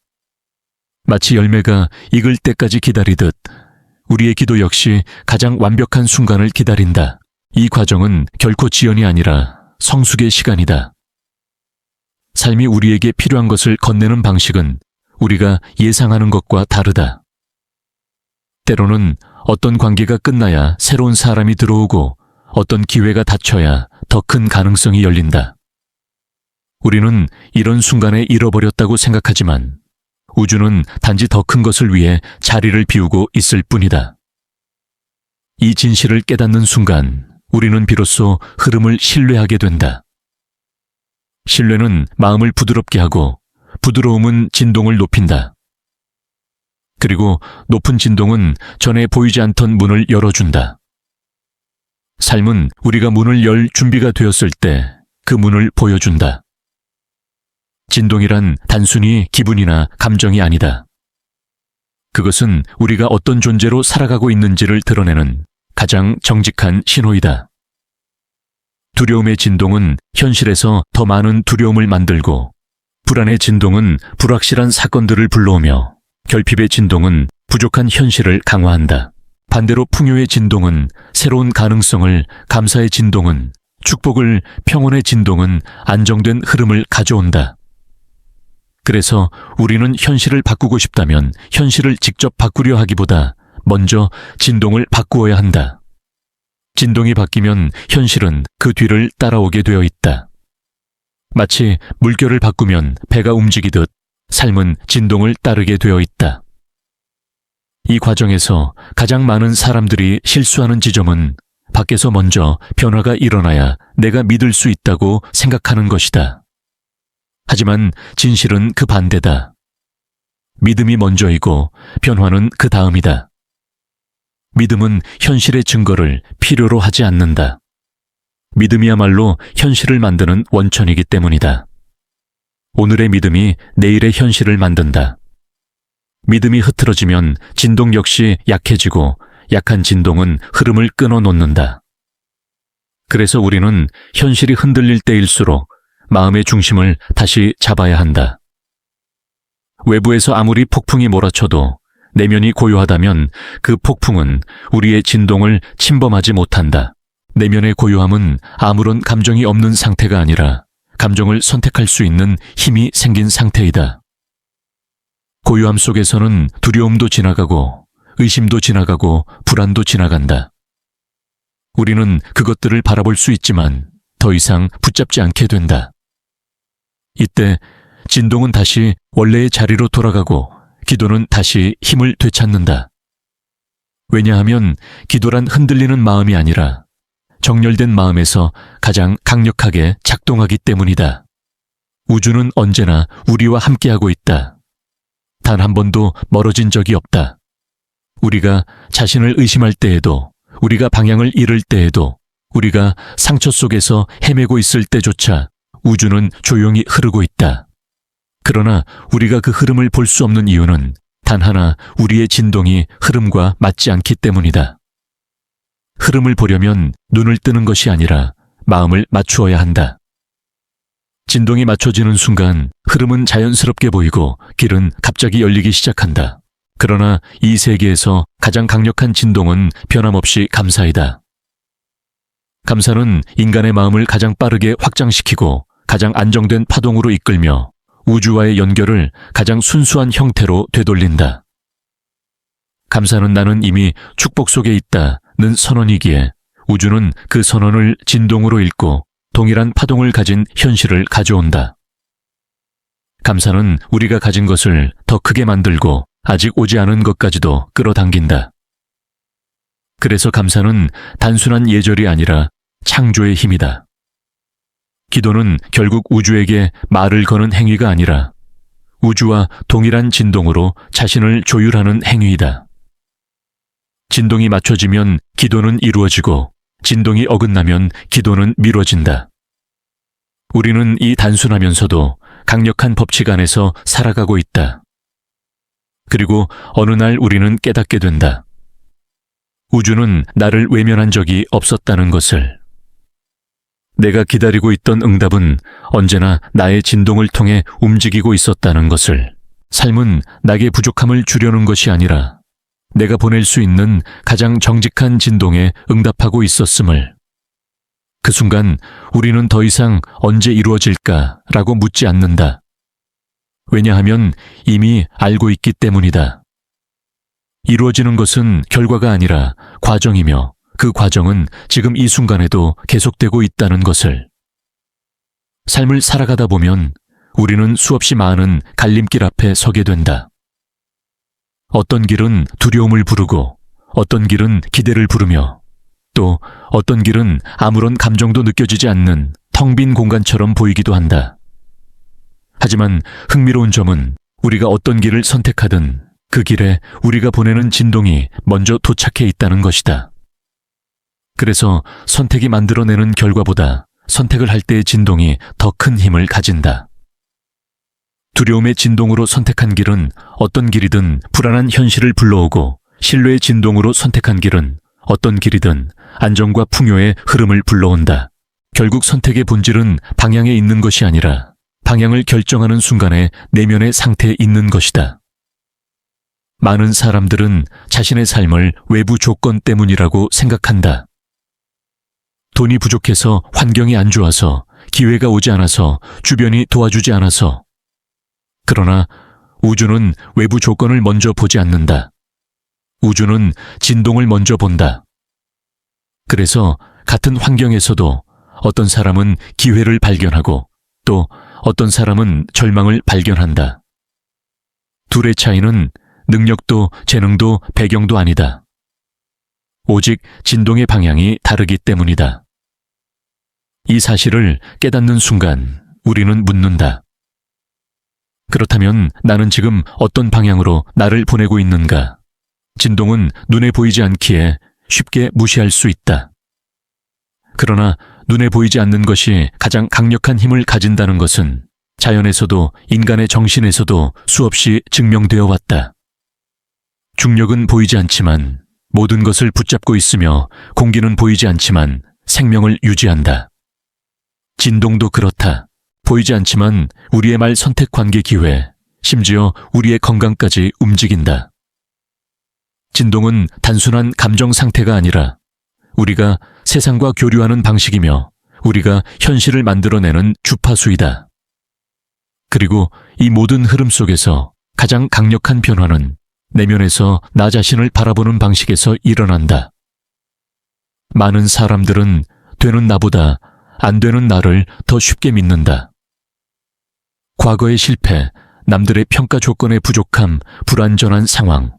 마치 열매가 익을 때까지 기다리듯 우리의 기도 역시 가장 완벽한 순간을 기다린다. 이 과정은 결코 지연이 아니라 성숙의 시간이다. 삶이 우리에게 필요한 것을 건네는 방식은 우리가 예상하는 것과 다르다. 때로는 어떤 관계가 끝나야 새로운 사람이 들어오고 어떤 기회가 닫혀야 더 큰 가능성이 열린다. 우리는 이런 순간에 잃어버렸다고 생각하지만 우주는 단지 더 큰 것을 위해 자리를 비우고 있을 뿐이다. 이 진실을 깨닫는 순간 우리는 비로소 흐름을 신뢰하게 된다. 신뢰는 마음을 부드럽게 하고 부드러움은 진동을 높인다. 그리고 높은 진동은 전에 보이지 않던 문을 열어준다. 삶은 우리가 문을 열 준비가 되었을 때 그 문을 보여준다. 진동이란 단순히 기분이나 감정이 아니다. 그것은 우리가 어떤 존재로 살아가고 있는지를 드러내는 가장 정직한 신호이다. 두려움의 진동은 현실에서 더 많은 두려움을 만들고, 불안의 진동은 불확실한 사건들을 불러오며, 결핍의 진동은 부족한 현실을 강화한다. 반대로 풍요의 진동은 새로운 가능성을, 감사의 진동은 축복을, 평온의 진동은 안정된 흐름을 가져온다. 그래서 우리는 현실을 바꾸고 싶다면 현실을 직접 바꾸려 하기보다 먼저 진동을 바꾸어야 한다. 진동이 바뀌면 현실은 그 뒤를 따라오게 되어 있다. 마치 물결을 바꾸면 배가 움직이듯 삶은 진동을 따르게 되어 있다. 이 과정에서 가장 많은 사람들이 실수하는 지점은 밖에서 먼저 변화가 일어나야 내가 믿을 수 있다고 생각하는 것이다. 하지만 진실은 그 반대다. 믿음이 먼저이고 변화는 그 다음이다. 믿음은 현실의 증거를 필요로 하지 않는다. 믿음이야말로 현실을 만드는 원천이기 때문이다. 오늘의 믿음이 내일의 현실을 만든다. 믿음이 흐트러지면 진동 역시 약해지고 약한 진동은 흐름을 끊어놓는다. 그래서 우리는 현실이 흔들릴 때일수록 마음의 중심을 다시 잡아야 한다. 외부에서 아무리 폭풍이 몰아쳐도 내면이 고요하다면 그 폭풍은 우리의 진동을 침범하지 못한다. 내면의 고요함은 아무런 감정이 없는 상태가 아니라 감정을 선택할 수 있는 힘이 생긴 상태이다. 고요함 속에서는 두려움도 지나가고 의심도 지나가고 불안도 지나간다. 우리는 그것들을 바라볼 수 있지만 더 이상 붙잡지 않게 된다. 이때 진동은 다시 원래의 자리로 돌아가고 기도는 다시 힘을 되찾는다. 왜냐하면 기도란 흔들리는 마음이 아니라 정렬된 마음에서 가장 강력하게 작동하기 때문이다. 우주는 언제나 우리와 함께하고 있다. 단 한 번도 멀어진 적이 없다. 우리가 자신을 의심할 때에도, 우리가 방향을 잃을 때에도, 우리가 상처 속에서 헤매고 있을 때조차 우주는 조용히 흐르고 있다. 그러나 우리가 그 흐름을 볼 수 없는 이유는 단 하나, 우리의 진동이 흐름과 맞지 않기 때문이다. 흐름을 보려면 눈을 뜨는 것이 아니라 마음을 맞추어야 한다. 진동이 맞춰지는 순간 흐름은 자연스럽게 보이고 길은 갑자기 열리기 시작한다. 그러나 이 세계에서 가장 강력한 진동은 변함없이 감사이다. 감사는 인간의 마음을 가장 빠르게 확장시키고 가장 안정된 파동으로 이끌며 우주와의 연결을 가장 순수한 형태로 되돌린다. 감사는 나는 이미 축복 속에 있다는 선언이기에 우주는 그 선언을 진동으로 읽고 동일한 파동을 가진 현실을 가져온다. 감사는 우리가 가진 것을 더 크게 만들고 아직 오지 않은 것까지도 끌어당긴다. 그래서 감사는 단순한 예절이 아니라 창조의 힘이다. 기도는 결국 우주에게 말을 거는 행위가 아니라 우주와 동일한 진동으로 자신을 조율하는 행위이다. 진동이 맞춰지면 기도는 이루어지고 진동이 어긋나면 기도는 미뤄진다. 우리는 이 단순하면서도 강력한 법칙 안에서 살아가고 있다. 그리고 어느 날 우리는 깨닫게 된다. 우주는 나를 외면한 적이 없었다는 것을. 내가 기다리고 있던 응답은 언제나 나의 진동을 통해 움직이고 있었다는 것을. 삶은 나의 부족함을 주려는 것이 아니라 내가 보낼 수 있는 가장 정직한 진동에 응답하고 있었음을. 그 순간 우리는 더 이상 언제 이루어질까라고 묻지 않는다. 왜냐하면 이미 알고 있기 때문이다. 이루어지는 것은 결과가 아니라 과정이며 그 과정은 지금 이 순간에도 계속되고 있다는 것을. 삶을 살아가다 보면 우리는 수없이 많은 갈림길 앞에 서게 된다. 어떤 길은 두려움을 부르고 어떤 길은 기대를 부르며 또 어떤 길은 아무런 감정도 느껴지지 않는 텅 빈 공간처럼 보이기도 한다. 하지만 흥미로운 점은 우리가 어떤 길을 선택하든 그 길에 우리가 보내는 진동이 먼저 도착해 있다는 것이다. 그래서 선택이 만들어내는 결과보다 선택을 할 때의 진동이 더 큰 힘을 가진다. 두려움의 진동으로 선택한 길은 어떤 길이든 불안한 현실을 불러오고, 신뢰의 진동으로 선택한 길은 어떤 길이든 안정과 풍요의 흐름을 불러온다. 결국 선택의 본질은 방향에 있는 것이 아니라 방향을 결정하는 순간의 내면의 상태에 있는 것이다. 많은 사람들은 자신의 삶을 외부 조건 때문이라고 생각한다. 돈이 부족해서, 환경이 안 좋아서, 기회가 오지 않아서, 주변이 도와주지 않아서. 그러나 우주는 외부 조건을 먼저 보지 않는다. 우주는 진동을 먼저 본다. 그래서 같은 환경에서도 어떤 사람은 기회를 발견하고 또 어떤 사람은 절망을 발견한다. 둘의 차이는 능력도 재능도 배경도 아니다. 오직 진동의 방향이 다르기 때문이다. 이 사실을 깨닫는 순간 우리는 묻는다. 그렇다면 나는 지금 어떤 방향으로 나를 보내고 있는가? 진동은 눈에 보이지 않기에 쉽게 무시할 수 있다. 그러나 눈에 보이지 않는 것이 가장 강력한 힘을 가진다는 것은 자연에서도 인간의 정신에서도 수없이 증명되어 왔다. 중력은 보이지 않지만 모든 것을 붙잡고 있으며, 공기는 보이지 않지만 생명을 유지한다. 진동도 그렇다. 보이지 않지만 우리의 말, 선택, 관계, 기회, 심지어 우리의 건강까지 움직인다. 진동은 단순한 감정 상태가 아니라 우리가 세상과 교류하는 방식이며 우리가 현실을 만들어내는 주파수이다. 그리고 이 모든 흐름 속에서 가장 강력한 변화는 내면에서 나 자신을 바라보는 방식에서 일어난다. 많은 사람들은 되는 나보다 안 되는 나를 더 쉽게 믿는다. 과거의 실패, 남들의 평가 조건의 부족함, 불완전한 상황.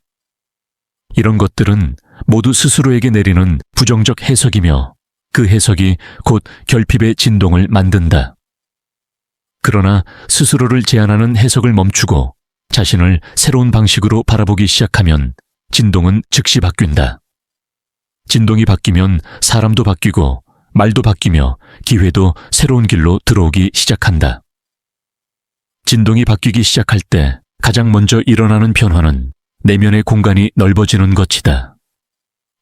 이런 것들은 모두 스스로에게 내리는 부정적 해석이며 그 해석이 곧 결핍의 진동을 만든다. 그러나 스스로를 제한하는 해석을 멈추고 자신을 새로운 방식으로 바라보기 시작하면 진동은 즉시 바뀐다. 진동이 바뀌면 사람도 바뀌고 말도 바뀌며 기회도 새로운 길로 들어오기 시작한다. 진동이 바뀌기 시작할 때 가장 먼저 일어나는 변화는 내면의 공간이 넓어지는 것이다.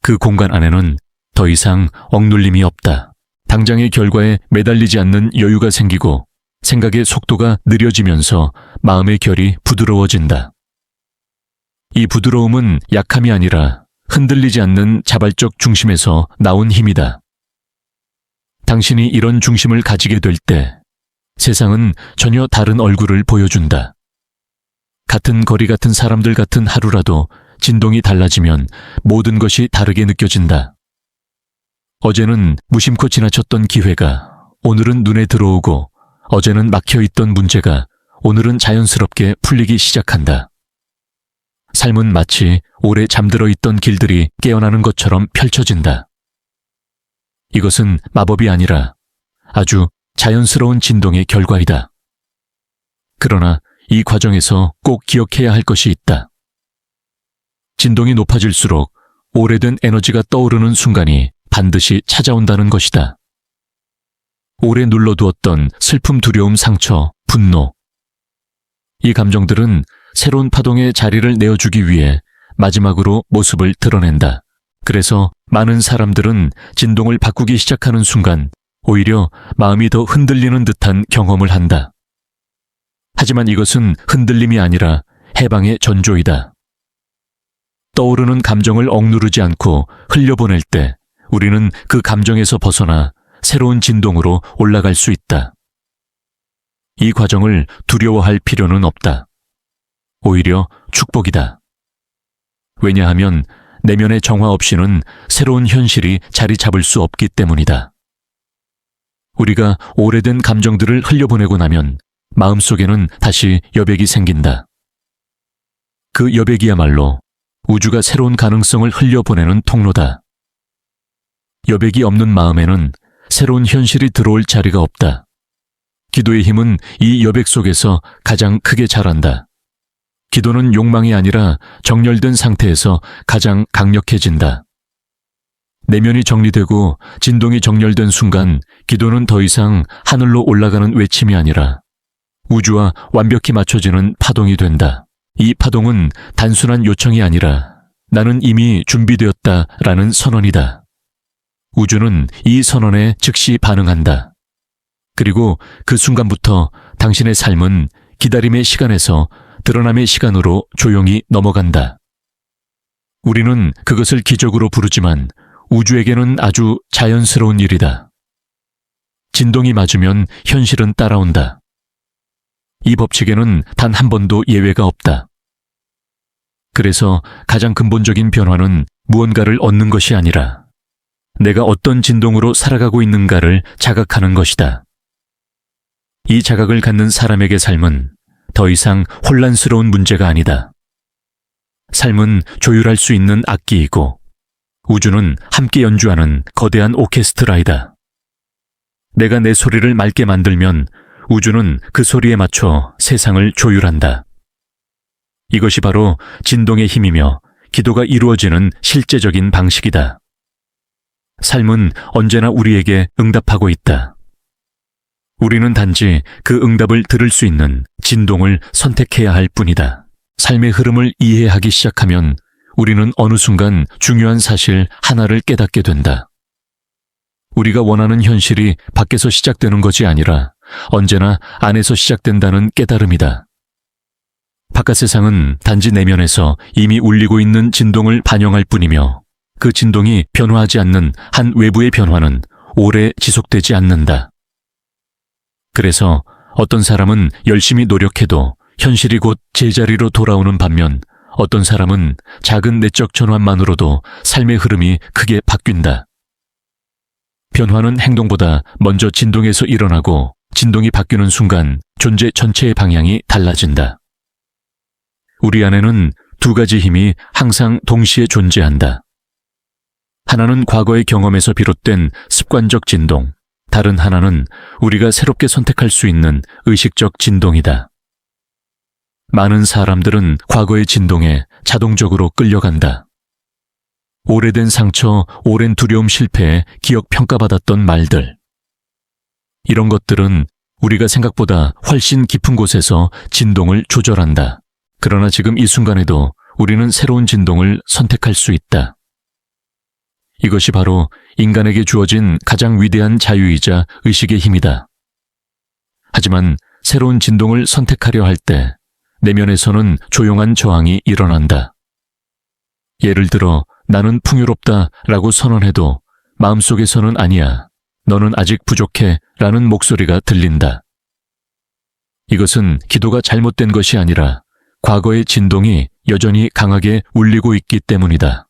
그 공간 안에는 더 이상 억눌림이 없다. 당장의 결과에 매달리지 않는 여유가 생기고 생각의 속도가 느려지면서 마음의 결이 부드러워진다. 이 부드러움은 약함이 아니라 흔들리지 않는 자발적 중심에서 나온 힘이다. 당신이 이런 중심을 가지게 될 때 세상은 전혀 다른 얼굴을 보여준다. 같은 거리, 같은 사람들, 같은 하루라도 진동이 달라지면 모든 것이 다르게 느껴진다. 어제는 무심코 지나쳤던 기회가 오늘은 눈에 들어오고, 어제는 막혀있던 문제가 오늘은 자연스럽게 풀리기 시작한다. 삶은 마치 오래 잠들어 있던 길들이 깨어나는 것처럼 펼쳐진다. 이것은 마법이 아니라 아주 자연스러운 진동의 결과이다. 그러나 이 과정에서 꼭 기억해야 할 것이 있다. 진동이 높아질수록 오래된 에너지가 떠오르는 순간이 반드시 찾아온다는 것이다. 오래 눌러두었던 슬픔, 두려움, 상처, 분노. 이 감정들은 새로운 파동의 자리를 내어주기 위해 마지막으로 모습을 드러낸다. 그래서 많은 사람들은 진동을 바꾸기 시작하는 순간 오히려 마음이 더 흔들리는 듯한 경험을 한다. 하지만 이것은 흔들림이 아니라 해방의 전조이다. 떠오르는 감정을 억누르지 않고 흘려보낼 때 우리는 그 감정에서 벗어나 새로운 진동으로 올라갈 수 있다. 이 과정을 두려워할 필요는 없다. 오히려 축복이다. 왜냐하면 내면의 정화 없이는 새로운 현실이 자리 잡을 수 없기 때문이다. 우리가 오래된 감정들을 흘려보내고 나면 마음속에는 다시 여백이 생긴다. 그 여백이야말로 우주가 새로운 가능성을 흘려보내는 통로다. 여백이 없는 마음에는 새로운 현실이 들어올 자리가 없다. 기도의 힘은 이 여백 속에서 가장 크게 자란다. 기도는 욕망이 아니라 정렬된 상태에서 가장 강력해진다. 내면이 정리되고 진동이 정렬된 순간 기도는 더 이상 하늘로 올라가는 외침이 아니라 우주와 완벽히 맞춰지는 파동이 된다. 이 파동은 단순한 요청이 아니라 나는 이미 준비되었다라는 선언이다. 우주는 이 선언에 즉시 반응한다. 그리고 그 순간부터 당신의 삶은 기다림의 시간에서 드러남의 시간으로 조용히 넘어간다. 우리는 그것을 기적으로 부르지만 우주에게는 아주 자연스러운 일이다. 진동이 맞으면 현실은 따라온다. 이 법칙에는 단 한 번도 예외가 없다. 그래서 가장 근본적인 변화는 무언가를 얻는 것이 아니라 내가 어떤 진동으로 살아가고 있는가를 자각하는 것이다. 이 자각을 갖는 사람에게 삶은 더 이상 혼란스러운 문제가 아니다. 삶은 조율할 수 있는 악기이고 우주는 함께 연주하는 거대한 오케스트라이다. 내가 내 소리를 맑게 만들면 우주는 그 소리에 맞춰 세상을 조율한다. 이것이 바로 진동의 힘이며 기도가 이루어지는 실제적인 방식이다. 삶은 언제나 우리에게 응답하고 있다. 우리는 단지 그 응답을 들을 수 있는 진동을 선택해야 할 뿐이다. 삶의 흐름을 이해하기 시작하면 우리는 어느 순간 중요한 사실 하나를 깨닫게 된다. 우리가 원하는 현실이 밖에서 시작되는 것이 아니라 언제나 안에서 시작된다는 깨달음이다. 바깥 세상은 단지 내면에서 이미 울리고 있는 진동을 반영할 뿐이며 그 진동이 변화하지 않는 한 외부의 변화는 오래 지속되지 않는다. 그래서 어떤 사람은 열심히 노력해도 현실이 곧 제자리로 돌아오는 반면 어떤 사람은 작은 내적 전환만으로도 삶의 흐름이 크게 바뀐다. 변화는 행동보다 먼저 진동에서 일어나고 진동이 바뀌는 순간 존재 전체의 방향이 달라진다. 우리 안에는 두 가지 힘이 항상 동시에 존재한다. 하나는 과거의 경험에서 비롯된 습관적 진동, 다른 하나는 우리가 새롭게 선택할 수 있는 의식적 진동이다. 많은 사람들은 과거의 진동에 자동적으로 끌려간다. 오래된 상처, 오랜 두려움, 실패에 기억 평가받았던 말들. 이런 것들은 우리가 생각보다 훨씬 깊은 곳에서 진동을 조절한다. 그러나 지금 이 순간에도 우리는 새로운 진동을 선택할 수 있다. 이것이 바로 인간에게 주어진 가장 위대한 자유이자 의식의 힘이다. 하지만 새로운 진동을 선택하려 할 때 내면에서는 조용한 저항이 일어난다. 예를 들어 나는 풍요롭다라고 선언해도 마음속에서는 아니야, 너는 아직 부족해 라는 목소리가 들린다. 이것은 기도가 잘못된 것이 아니라 과거의 진동이 여전히 강하게 울리고 있기 때문이다.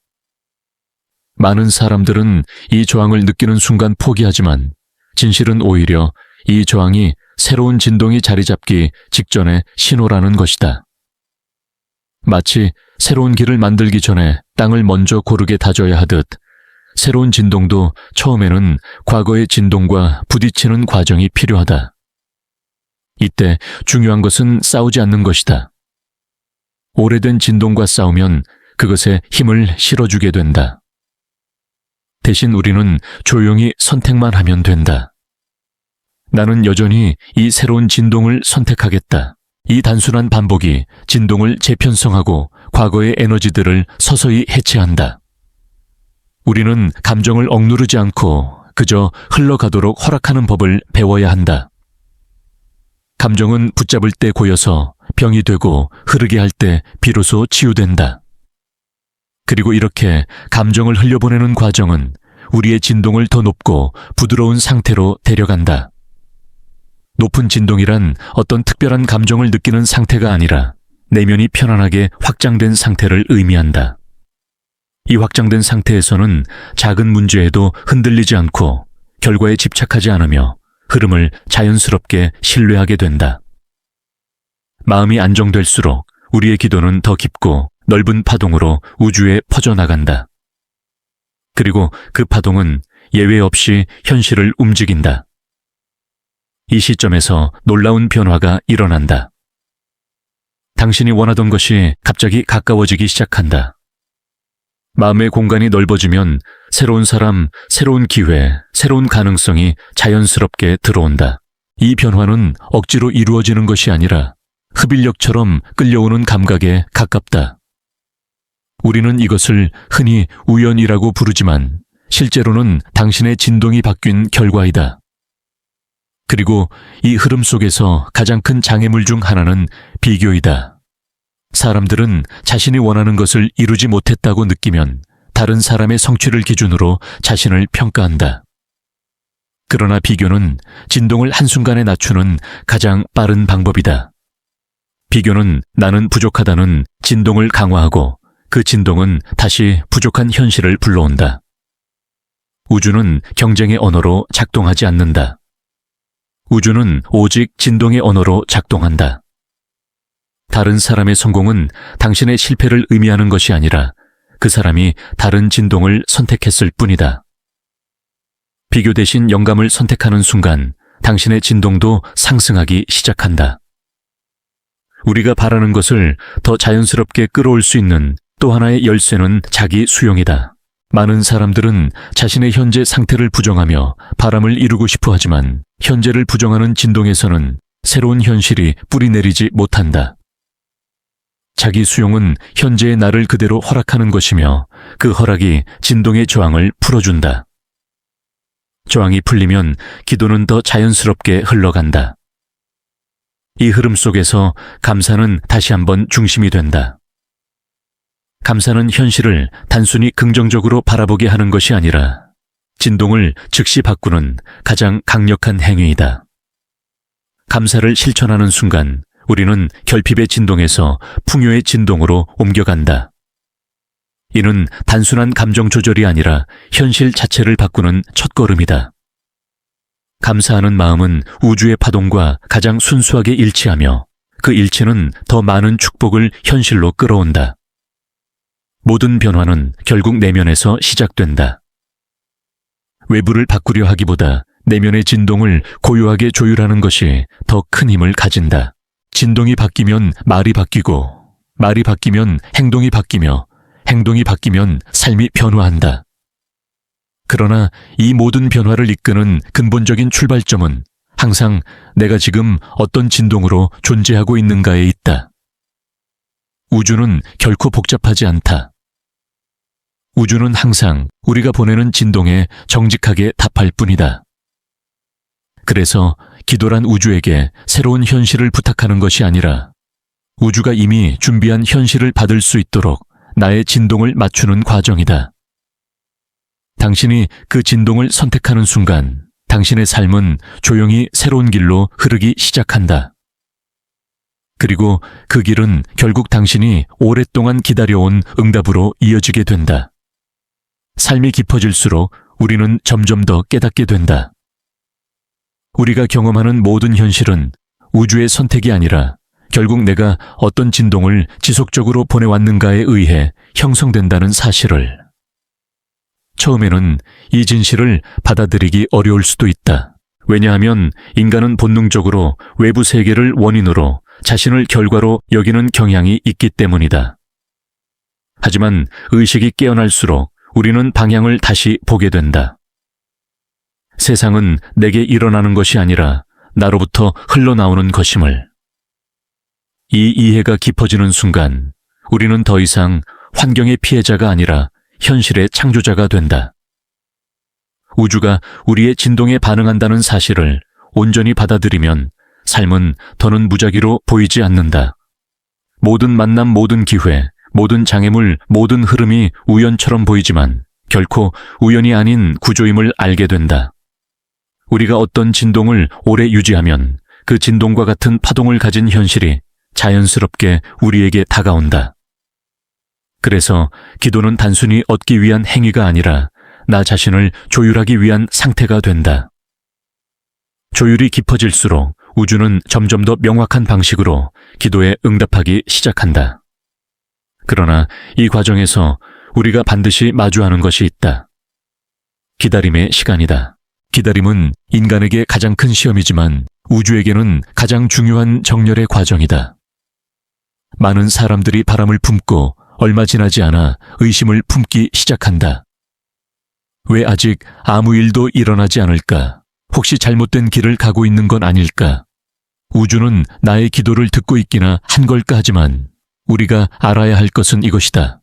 많은 사람들은 이 저항을 느끼는 순간 포기하지만 진실은 오히려 이 저항이 새로운 진동이 자리 잡기 직전의 신호라는 것이다. 마치 새로운 길을 만들기 전에 땅을 먼저 고르게 다져야 하듯 새로운 진동도 처음에는 과거의 진동과 부딪히는 과정이 필요하다. 이때 중요한 것은 싸우지 않는 것이다. 오래된 진동과 싸우면 그것에 힘을 실어주게 된다. 대신 우리는 조용히 선택만 하면 된다. 나는 여전히 이 새로운 진동을 선택하겠다. 이 단순한 반복이 진동을 재편성하고 과거의 에너지들을 서서히 해체한다. 우리는 감정을 억누르지 않고 그저 흘러가도록 허락하는 법을 배워야 한다. 감정은 붙잡을 때 고여서 병이 되고 흐르게 할 때 비로소 치유된다. 그리고 이렇게 감정을 흘려보내는 과정은 우리의 진동을 더 높고 부드러운 상태로 데려간다. 높은 진동이란 어떤 특별한 감정을 느끼는 상태가 아니라 내면이 편안하게 확장된 상태를 의미한다. 이 확장된 상태에서는 작은 문제에도 흔들리지 않고 결과에 집착하지 않으며 흐름을 자연스럽게 신뢰하게 된다. 마음이 안정될수록 우리의 기도는 더 깊고 넓은 파동으로 우주에 퍼져나간다. 그리고 그 파동은 예외 없이 현실을 움직인다. 이 시점에서 놀라운 변화가 일어난다. 당신이 원하던 것이 갑자기 가까워지기 시작한다. 마음의 공간이 넓어지면 새로운 사람, 새로운 기회, 새로운 가능성이 자연스럽게 들어온다. 이 변화는 억지로 이루어지는 것이 아니라 흡인력처럼 끌려오는 감각에 가깝다. 우리는 이것을 흔히 우연이라고 부르지만 실제로는 당신의 진동이 바뀐 결과이다. 그리고 이 흐름 속에서 가장 큰 장애물 중 하나는 비교이다. 사람들은 자신이 원하는 것을 이루지 못했다고 느끼면 다른 사람의 성취를 기준으로 자신을 평가한다. 그러나 비교는 진동을 한순간에 낮추는 가장 빠른 방법이다. 비교는 나는 부족하다는 진동을 강화하고 그 진동은 다시 부족한 현실을 불러온다. 우주는 경쟁의 언어로 작동하지 않는다. 우주는 오직 진동의 언어로 작동한다. 다른 사람의 성공은 당신의 실패를 의미하는 것이 아니라 그 사람이 다른 진동을 선택했을 뿐이다. 비교 대신 영감을 선택하는 순간 당신의 진동도 상승하기 시작한다. 우리가 바라는 것을 더 자연스럽게 끌어올 수 있는 또 하나의 열쇠는 자기 수용이다. 많은 사람들은 자신의 현재 상태를 부정하며 바람을 이루고 싶어 하지만 현재를 부정하는 진동에서는 새로운 현실이 뿌리내리지 못한다. 자기 수용은 현재의 나를 그대로 허락하는 것이며 그 허락이 진동의 저항을 풀어준다. 저항이 풀리면 기도는 더 자연스럽게 흘러간다. 이 흐름 속에서 감사는 다시 한번 중심이 된다. 감사는 현실을 단순히 긍정적으로 바라보게 하는 것이 아니라 진동을 즉시 바꾸는 가장 강력한 행위이다. 감사를 실천하는 순간 우리는 결핍의 진동에서 풍요의 진동으로 옮겨간다. 이는 단순한 감정 조절이 아니라 현실 자체를 바꾸는 첫걸음이다. 감사하는 마음은 우주의 파동과 가장 순수하게 일치하며 그 일치는 더 많은 축복을 현실로 끌어온다. 모든 변화는 결국 내면에서 시작된다. 외부를 바꾸려 하기보다 내면의 진동을 고요하게 조율하는 것이 더 큰 힘을 가진다. 진동이 바뀌면 말이 바뀌고, 말이 바뀌면 행동이 바뀌며, 행동이 바뀌면 삶이 변화한다. 그러나 이 모든 변화를 이끄는 근본적인 출발점은 항상 내가 지금 어떤 진동으로 존재하고 있는가에 있다. 우주는 결코 복잡하지 않다. 우주는 항상 우리가 보내는 진동에 정직하게 답할 뿐이다. 그래서 기도란 우주에게 새로운 현실을 부탁하는 것이 아니라 우주가 이미 준비한 현실을 받을 수 있도록 나의 진동을 맞추는 과정이다. 당신이 그 진동을 선택하는 순간 당신의 삶은 조용히 새로운 길로 흐르기 시작한다. 그리고 그 길은 결국 당신이 오랫동안 기다려온 응답으로 이어지게 된다. 삶이 깊어질수록 우리는 점점 더 깨닫게 된다. 우리가 경험하는 모든 현실은 우주의 선택이 아니라 결국 내가 어떤 진동을 지속적으로 보내왔는가에 의해 형성된다는 사실을. 처음에는 이 진실을 받아들이기 어려울 수도 있다. 왜냐하면 인간은 본능적으로 외부 세계를 원인으로 자신을 결과로 여기는 경향이 있기 때문이다. 하지만 의식이 깨어날수록 우리는 방향을 다시 보게 된다. 세상은 내게 일어나는 것이 아니라 나로부터 흘러나오는 것임을. 이 이해가 깊어지는 순간 우리는 더 이상 환경의 피해자가 아니라 현실의 창조자가 된다. 우주가 우리의 진동에 반응한다는 사실을 온전히 받아들이면 삶은 더는 무작위로 보이지 않는다. 모든 만남, 모든 기회, 모든 장애물, 모든 흐름이 우연처럼 보이지만 결코 우연이 아닌 구조임을 알게 된다. 우리가 어떤 진동을 오래 유지하면 그 진동과 같은 파동을 가진 현실이 자연스럽게 우리에게 다가온다. 그래서 기도는 단순히 얻기 위한 행위가 아니라 나 자신을 조율하기 위한 상태가 된다. 조율이 깊어질수록 우주는 점점 더 명확한 방식으로 기도에 응답하기 시작한다. 그러나 이 과정에서 우리가 반드시 마주하는 것이 있다. 기다림의 시간이다. 기다림은 인간에게 가장 큰 시험이지만 우주에게는 가장 중요한 정렬의 과정이다. 많은 사람들이 바람을 품고 얼마 지나지 않아 의심을 품기 시작한다. 왜 아직 아무 일도 일어나지 않을까? 혹시 잘못된 길을 가고 있는 건 아닐까? 우주는 나의 기도를 듣고 있기나 한 걸까 하지만 우리가 알아야 할 것은 이것이다.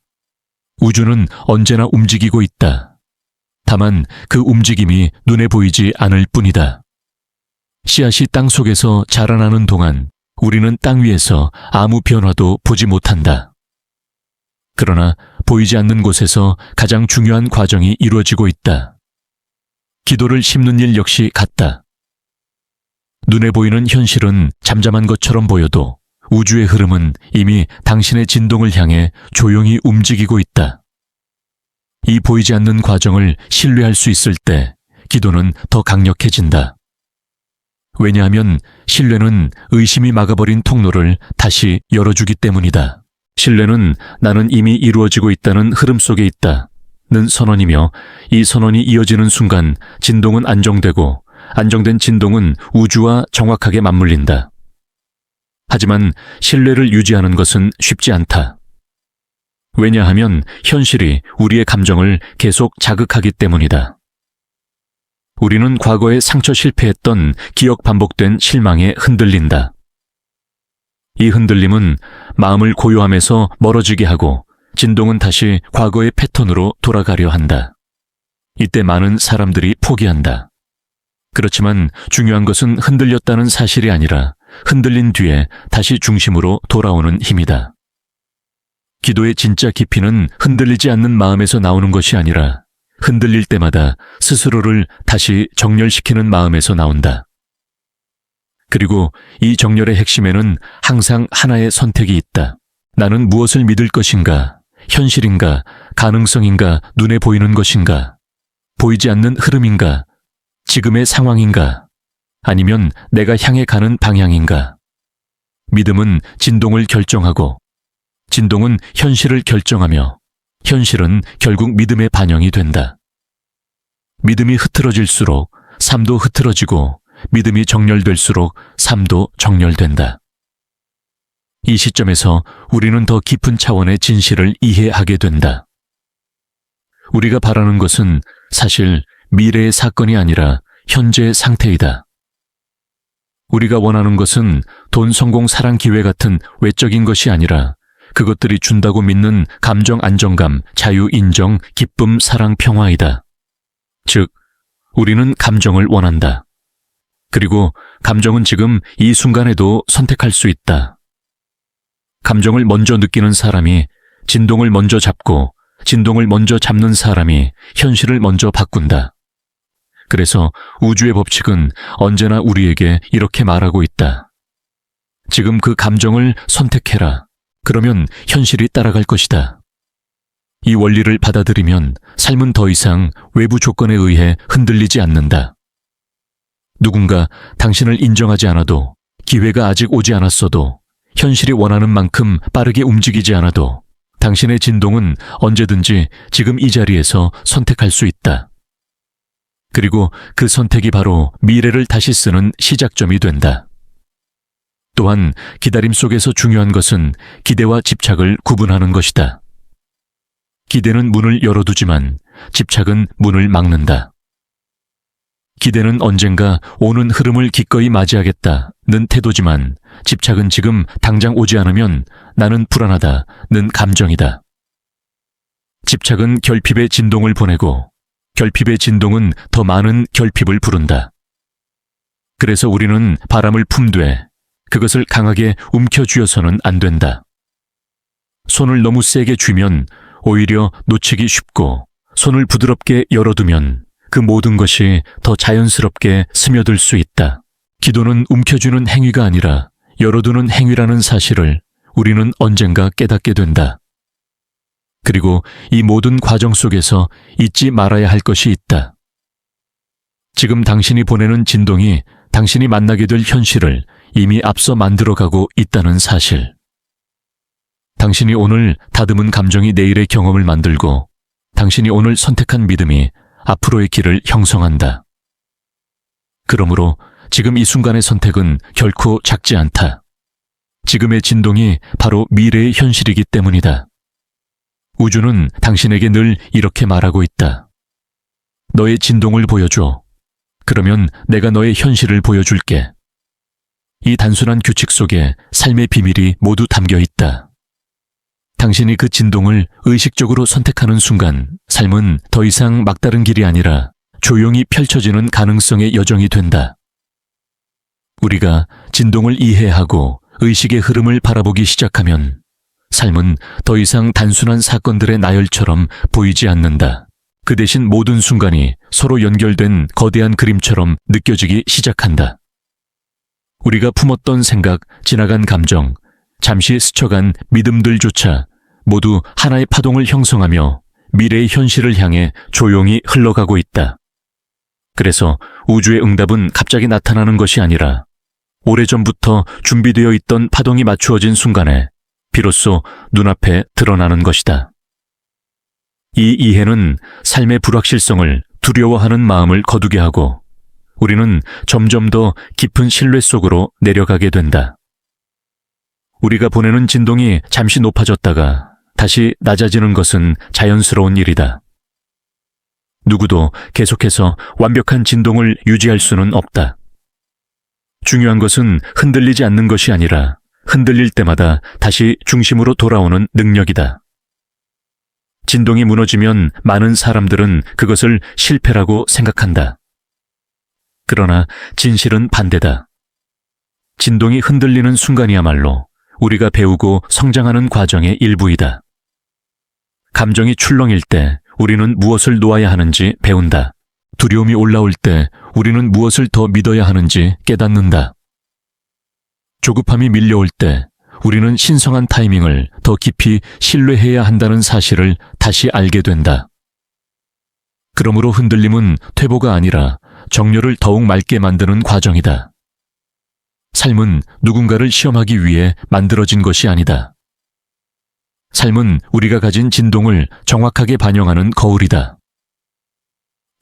우주는 언제나 움직이고 있다. 다만 그 움직임이 눈에 보이지 않을 뿐이다. 씨앗이 땅 속에서 자라나는 동안 우리는 땅 위에서 아무 변화도 보지 못한다. 그러나 보이지 않는 곳에서 가장 중요한 과정이 이루어지고 있다. 기도를 심는 일 역시 같다. 눈에 보이는 현실은 잠잠한 것처럼 보여도 우주의 흐름은 이미 당신의 진동을 향해 조용히 움직이고 있다. 이 보이지 않는 과정을 신뢰할 수 있을 때 기도는 더 강력해진다. 왜냐하면 신뢰는 의심이 막아버린 통로를 다시 열어주기 때문이다. 신뢰는 나는 이미 이루어지고 있다는 흐름 속에 있다는 선언이며 이 선언이 이어지는 순간 진동은 안정되고 안정된 진동은 우주와 정확하게 맞물린다. 하지만 신뢰를 유지하는 것은 쉽지 않다. 왜냐하면 현실이 우리의 감정을 계속 자극하기 때문이다. 우리는 과거에 상처 실패했던 기억 반복된 실망에 흔들린다. 이 흔들림은 마음을 고요함에서 멀어지게 하고 진동은 다시 과거의 패턴으로 돌아가려 한다. 이때 많은 사람들이 포기한다. 그렇지만 중요한 것은 흔들렸다는 사실이 아니라 흔들린 뒤에 다시 중심으로 돌아오는 힘이다. 기도의 진짜 깊이는 흔들리지 않는 마음에서 나오는 것이 아니라 흔들릴 때마다 스스로를 다시 정렬시키는 마음에서 나온다. 그리고 이 정렬의 핵심에는 항상 하나의 선택이 있다. 나는 무엇을 믿을 것인가? 현실인가? 가능성인가? 눈에 보이는 것인가? 보이지 않는 흐름인가? 지금의 상황인가? 아니면 내가 향해 가는 방향인가? 믿음은 진동을 결정하고 진동은 현실을 결정하며 현실은 결국 믿음의 반영이 된다. 믿음이 흐트러질수록 삶도 흐트러지고 믿음이 정렬될수록 삶도 정렬된다. 이 시점에서 우리는 더 깊은 차원의 진실을 이해하게 된다. 우리가 바라는 것은 사실 미래의 사건이 아니라 현재의 상태이다. 우리가 원하는 것은 돈, 성공, 사랑, 기회 같은 외적인 것이 아니라 그것들이 준다고 믿는 감정 안정감, 자유, 인정, 기쁨, 사랑, 평화이다. 즉, 우리는 감정을 원한다. 그리고 감정은 지금 이 순간에도 선택할 수 있다. 감정을 먼저 느끼는 사람이 진동을 먼저 잡고 진동을 먼저 잡는 사람이 현실을 먼저 바꾼다. 그래서 우주의 법칙은 언제나 우리에게 이렇게 말하고 있다. 지금 그 감정을 선택해라. 그러면 현실이 따라갈 것이다. 이 원리를 받아들이면 삶은 더 이상 외부 조건에 의해 흔들리지 않는다. 누군가 당신을 인정하지 않아도, 기회가 아직 오지 않았어도, 현실이 원하는 만큼 빠르게 움직이지 않아도 당신의 진동은 언제든지 지금 이 자리에서 선택할 수 있다. 그리고 그 선택이 바로 미래를 다시 쓰는 시작점이 된다. 또한 기다림 속에서 중요한 것은 기대와 집착을 구분하는 것이다. 기대는 문을 열어두지만 집착은 문을 막는다. 기대는 언젠가 오는 흐름을 기꺼이 맞이하겠다는 태도지만 집착은 지금 당장 오지 않으면 나는 불안하다는 감정이다. 집착은 결핍의 진동을 보내고 결핍의 진동은 더 많은 결핍을 부른다. 그래서 우리는 바람을 품되 그것을 강하게 움켜쥐어서는 안 된다. 손을 너무 세게 쥐면 오히려 놓치기 쉽고 손을 부드럽게 열어두면 그 모든 것이 더 자연스럽게 스며들 수 있다. 기도는 움켜쥐는 행위가 아니라 열어두는 행위라는 사실을 우리는 언젠가 깨닫게 된다. 그리고 이 모든 과정 속에서 잊지 말아야 할 것이 있다. 지금 당신이 보내는 진동이 당신이 만나게 될 현실을 이미 앞서 만들어가고 있다는 사실. 당신이 오늘 다듬은 감정이 내일의 경험을 만들고 당신이 오늘 선택한 믿음이 앞으로의 길을 형성한다. 그러므로 지금 이 순간의 선택은 결코 작지 않다. 지금의 진동이 바로 미래의 현실이기 때문이다. 우주는 당신에게 늘 이렇게 말하고 있다. 너의 진동을 보여줘. 그러면 내가 너의 현실을 보여줄게. 이 단순한 규칙 속에 삶의 비밀이 모두 담겨 있다. 당신이 그 진동을 의식적으로 선택하는 순간 삶은 더 이상 막다른 길이 아니라 조용히 펼쳐지는 가능성의 여정이 된다. 우리가 진동을 이해하고 의식의 흐름을 바라보기 시작하면 삶은 더 이상 단순한 사건들의 나열처럼 보이지 않는다. 그 대신 모든 순간이 서로 연결된 거대한 그림처럼 느껴지기 시작한다. 우리가 품었던 생각, 지나간 감정, 잠시 스쳐간 믿음들조차 모두 하나의 파동을 형성하며 미래의 현실을 향해 조용히 흘러가고 있다. 그래서 우주의 응답은 갑자기 나타나는 것이 아니라 오래전부터 준비되어 있던 파동이 맞추어진 순간에 비로소 눈앞에 드러나는 것이다. 이 이해는 삶의 불확실성을 두려워하는 마음을 거두게 하고 우리는 점점 더 깊은 신뢰 속으로 내려가게 된다. 우리가 보내는 진동이 잠시 높아졌다가 다시 낮아지는 것은 자연스러운 일이다. 누구도 계속해서 완벽한 진동을 유지할 수는 없다. 중요한 것은 흔들리지 않는 것이 아니라 흔들릴 때마다 다시 중심으로 돌아오는 능력이다. 진동이 무너지면 많은 사람들은 그것을 실패라고 생각한다. 그러나 진실은 반대다. 진동이 흔들리는 순간이야말로 우리가 배우고 성장하는 과정의 일부이다. 감정이 출렁일 때 우리는 무엇을 놓아야 하는지 배운다. 두려움이 올라올 때 우리는 무엇을 더 믿어야 하는지 깨닫는다. 조급함이 밀려올 때 우리는 신성한 타이밍을 더 깊이 신뢰해야 한다는 사실을 다시 알게 된다. 그러므로 흔들림은 퇴보가 아니라 정열을 더욱 맑게 만드는 과정이다. 삶은 누군가를 시험하기 위해 만들어진 것이 아니다. 삶은 우리가 가진 진동을 정확하게 반영하는 거울이다.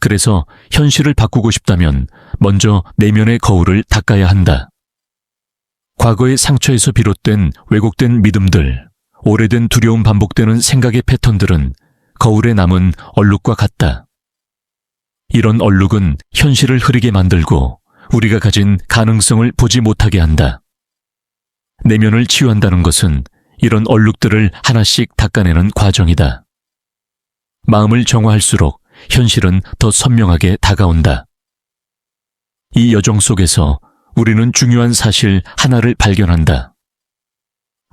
그래서 현실을 바꾸고 싶다면 먼저 내면의 거울을 닦아야 한다. 과거의 상처에서 비롯된 왜곡된 믿음들, 오래된 두려움 반복되는 생각의 패턴들은 거울에 남은 얼룩과 같다. 이런 얼룩은 현실을 흐리게 만들고 우리가 가진 가능성을 보지 못하게 한다. 내면을 치유한다는 것은 이런 얼룩들을 하나씩 닦아내는 과정이다. 마음을 정화할수록 현실은 더 선명하게 다가온다. 이 여정 속에서 우리는 중요한 사실 하나를 발견한다.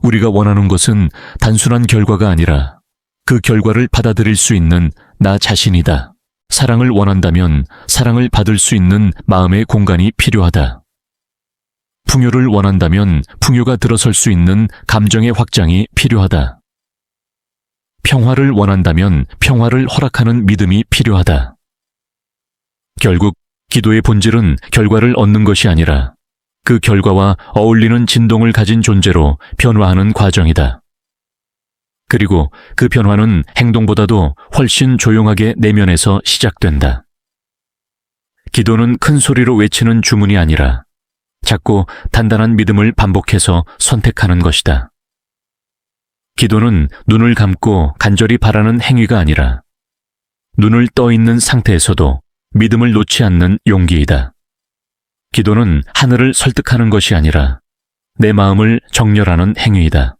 우리가 원하는 것은 단순한 결과가 아니라 그 결과를 받아들일 수 있는 나 자신이다. 사랑을 원한다면 사랑을 받을 수 있는 마음의 공간이 필요하다. 풍요를 원한다면 풍요가 들어설 수 있는 감정의 확장이 필요하다. 평화를 원한다면 평화를 허락하는 믿음이 필요하다. 결국 기도의 본질은 결과를 얻는 것이 아니라 그 결과와 어울리는 진동을 가진 존재로 변화하는 과정이다. 그리고 그 변화는 행동보다도 훨씬 조용하게 내면에서 시작된다. 기도는 큰 소리로 외치는 주문이 아니라 작고 단단한 믿음을 반복해서 선택하는 것이다. 기도는 눈을 감고 간절히 바라는 행위가 아니라 눈을 떠 있는 상태에서도 믿음을 놓지 않는 용기이다. 기도는 하늘을 설득하는 것이 아니라 내 마음을 정렬하는 행위이다.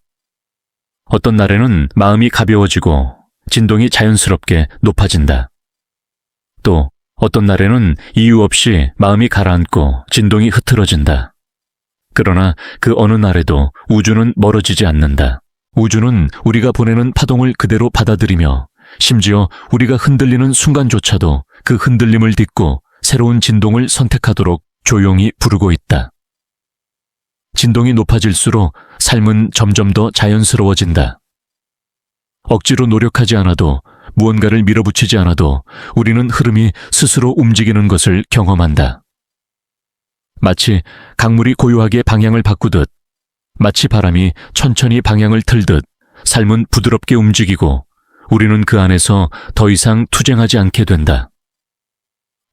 어떤 날에는 마음이 가벼워지고 진동이 자연스럽게 높아진다. 또 어떤 날에는 이유 없이 마음이 가라앉고 진동이 흐트러진다. 그러나 그 어느 날에도 우주는 멀어지지 않는다. 우주는 우리가 보내는 파동을 그대로 받아들이며 심지어 우리가 흔들리는 순간조차도 그 흔들림을 딛고 새로운 진동을 선택하도록 조용히 부르고 있다. 진동이 높아질수록 삶은 점점 더 자연스러워진다. 억지로 노력하지 않아도 무언가를 밀어붙이지 않아도 우리는 흐름이 스스로 움직이는 것을 경험한다. 마치 강물이 고요하게 방향을 바꾸듯, 마치 바람이 천천히 방향을 틀듯 삶은 부드럽게 움직이고 우리는 그 안에서 더 이상 투쟁하지 않게 된다.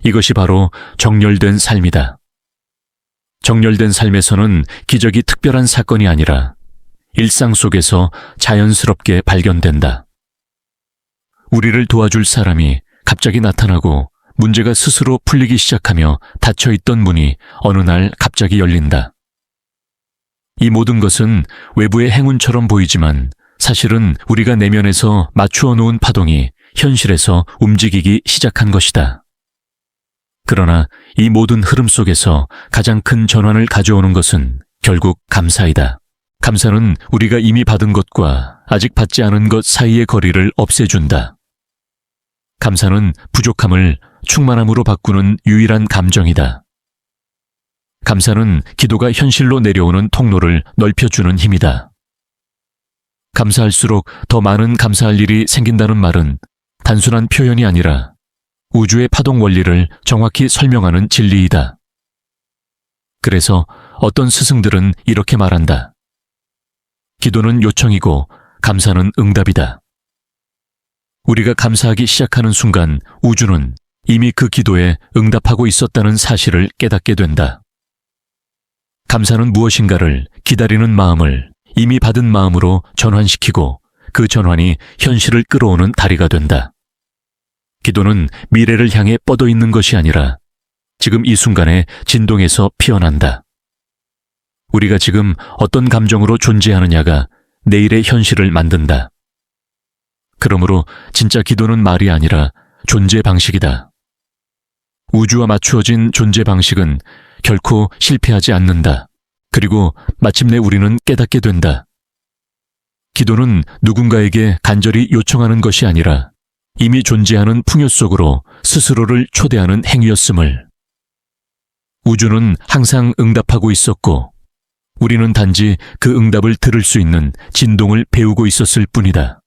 이것이 바로 정렬된 삶이다. 정렬된 삶에서는 기적이 특별한 사건이 아니라 일상 속에서 자연스럽게 발견된다. 우리를 도와줄 사람이 갑자기 나타나고 문제가 스스로 풀리기 시작하며 닫혀있던 문이 어느 날 갑자기 열린다. 이 모든 것은 외부의 행운처럼 보이지만 사실은 우리가 내면에서 맞추어 놓은 파동이 현실에서 움직이기 시작한 것이다. 그러나 이 모든 흐름 속에서 가장 큰 전환을 가져오는 것은 결국 감사이다. 감사는 우리가 이미 받은 것과 아직 받지 않은 것 사이의 거리를 없애준다. 감사는 부족함을 충만함으로 바꾸는 유일한 감정이다. 감사는 기도가 현실로 내려오는 통로를 넓혀주는 힘이다. 감사할수록 더 많은 감사할 일이 생긴다는 말은 단순한 표현이 아니라 우주의 파동 원리를 정확히 설명하는 진리이다. 그래서 어떤 스승들은 이렇게 말한다. 기도는 요청이고 감사는 응답이다. 우리가 감사하기 시작하는 순간 우주는 이미 그 기도에 응답하고 있었다는 사실을 깨닫게 된다. 감사는 무엇인가를 기다리는 마음을 이미 받은 마음으로 전환시키고 그 전환이 현실을 끌어오는 다리가 된다. 기도는 미래를 향해 뻗어 있는 것이 아니라 지금 이 순간에 진동에서 피어난다. 우리가 지금 어떤 감정으로 존재하느냐가 내일의 현실을 만든다. 그러므로 진짜 기도는 말이 아니라 존재 방식이다. 우주와 맞추어진 존재 방식은 결코 실패하지 않는다. 그리고 마침내 우리는 깨닫게 된다. 기도는 누군가에게 간절히 요청하는 것이 아니라 이미 존재하는 풍요 속으로 스스로를 초대하는 행위였음을. 우주는 항상 응답하고 있었고 우리는 단지 그 응답을 들을 수 있는 진동을 배우고 있었을 뿐이다.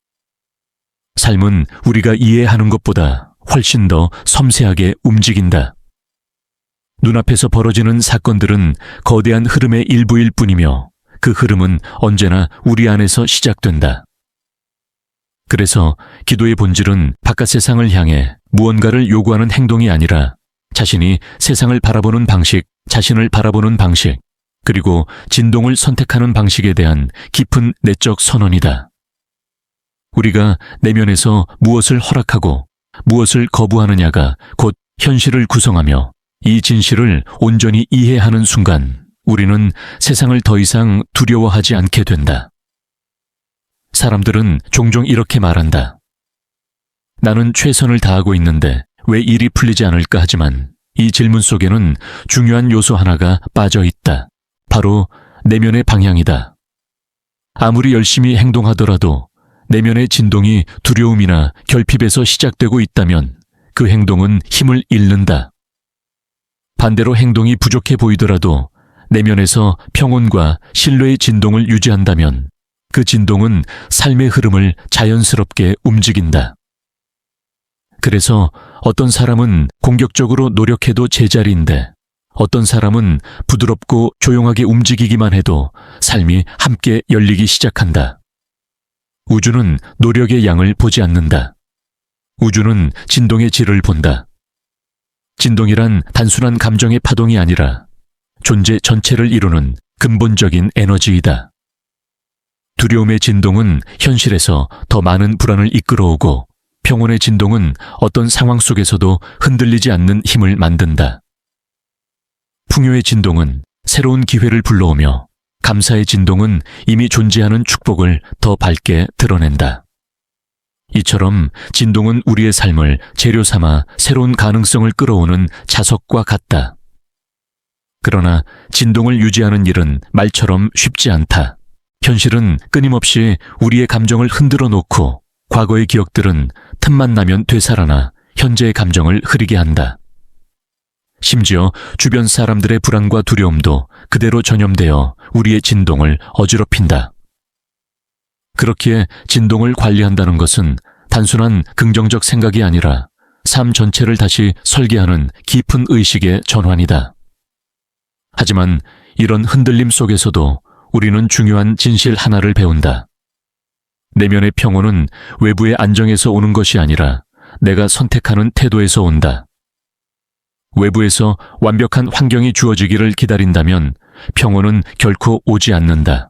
삶은 우리가 이해하는 것보다 훨씬 더 섬세하게 움직인다. 눈앞에서 벌어지는 사건들은 거대한 흐름의 일부일 뿐이며 그 흐름은 언제나 우리 안에서 시작된다. 그래서 기도의 본질은 바깥 세상을 향해 무언가를 요구하는 행동이 아니라 자신이 세상을 바라보는 방식, 자신을 바라보는 방식, 그리고 진동을 선택하는 방식에 대한 깊은 내적 선언이다. 우리가 내면에서 무엇을 허락하고 무엇을 거부하느냐가 곧 현실을 구성하며 이 진실을 온전히 이해하는 순간 우리는 세상을 더 이상 두려워하지 않게 된다. 사람들은 종종 이렇게 말한다. 나는 최선을 다하고 있는데 왜 일이 풀리지 않을까 하지만 이 질문 속에는 중요한 요소 하나가 빠져 있다. 바로 내면의 방향이다. 아무리 열심히 행동하더라도 내면의 진동이 두려움이나 결핍에서 시작되고 있다면 그 행동은 힘을 잃는다. 반대로 행동이 부족해 보이더라도 내면에서 평온과 신뢰의 진동을 유지한다면 그 진동은 삶의 흐름을 자연스럽게 움직인다. 그래서 어떤 사람은 공격적으로 노력해도 제자리인데 어떤 사람은 부드럽고 조용하게 움직이기만 해도 삶이 함께 열리기 시작한다. 우주는 노력의 양을 보지 않는다. 우주는 진동의 질을 본다. 진동이란 단순한 감정의 파동이 아니라 존재 전체를 이루는 근본적인 에너지이다. 두려움의 진동은 현실에서 더 많은 불안을 이끌어오고 평온의 진동은 어떤 상황 속에서도 흔들리지 않는 힘을 만든다. 풍요의 진동은 새로운 기회를 불러오며 감사의 진동은 이미 존재하는 축복을 더 밝게 드러낸다. 이처럼 진동은 우리의 삶을 재료 삼아 새로운 가능성을 끌어오는 자석과 같다. 그러나 진동을 유지하는 일은 말처럼 쉽지 않다. 현실은 끊임없이 우리의 감정을 흔들어 놓고 과거의 기억들은 틈만 나면 되살아나 현재의 감정을 흐리게 한다. 심지어 주변 사람들의 불안과 두려움도 그대로 전염되어 우리의 진동을 어지럽힌다. 그렇기에 진동을 관리한다는 것은 단순한 긍정적 생각이 아니라 삶 전체를 다시 설계하는 깊은 의식의 전환이다. 하지만 이런 흔들림 속에서도 우리는 중요한 진실 하나를 배운다. 내면의 평온은 외부의 안정에서 오는 것이 아니라 내가 선택하는 태도에서 온다. 외부에서 완벽한 환경이 주어지기를 기다린다면 평온은 결코 오지 않는다.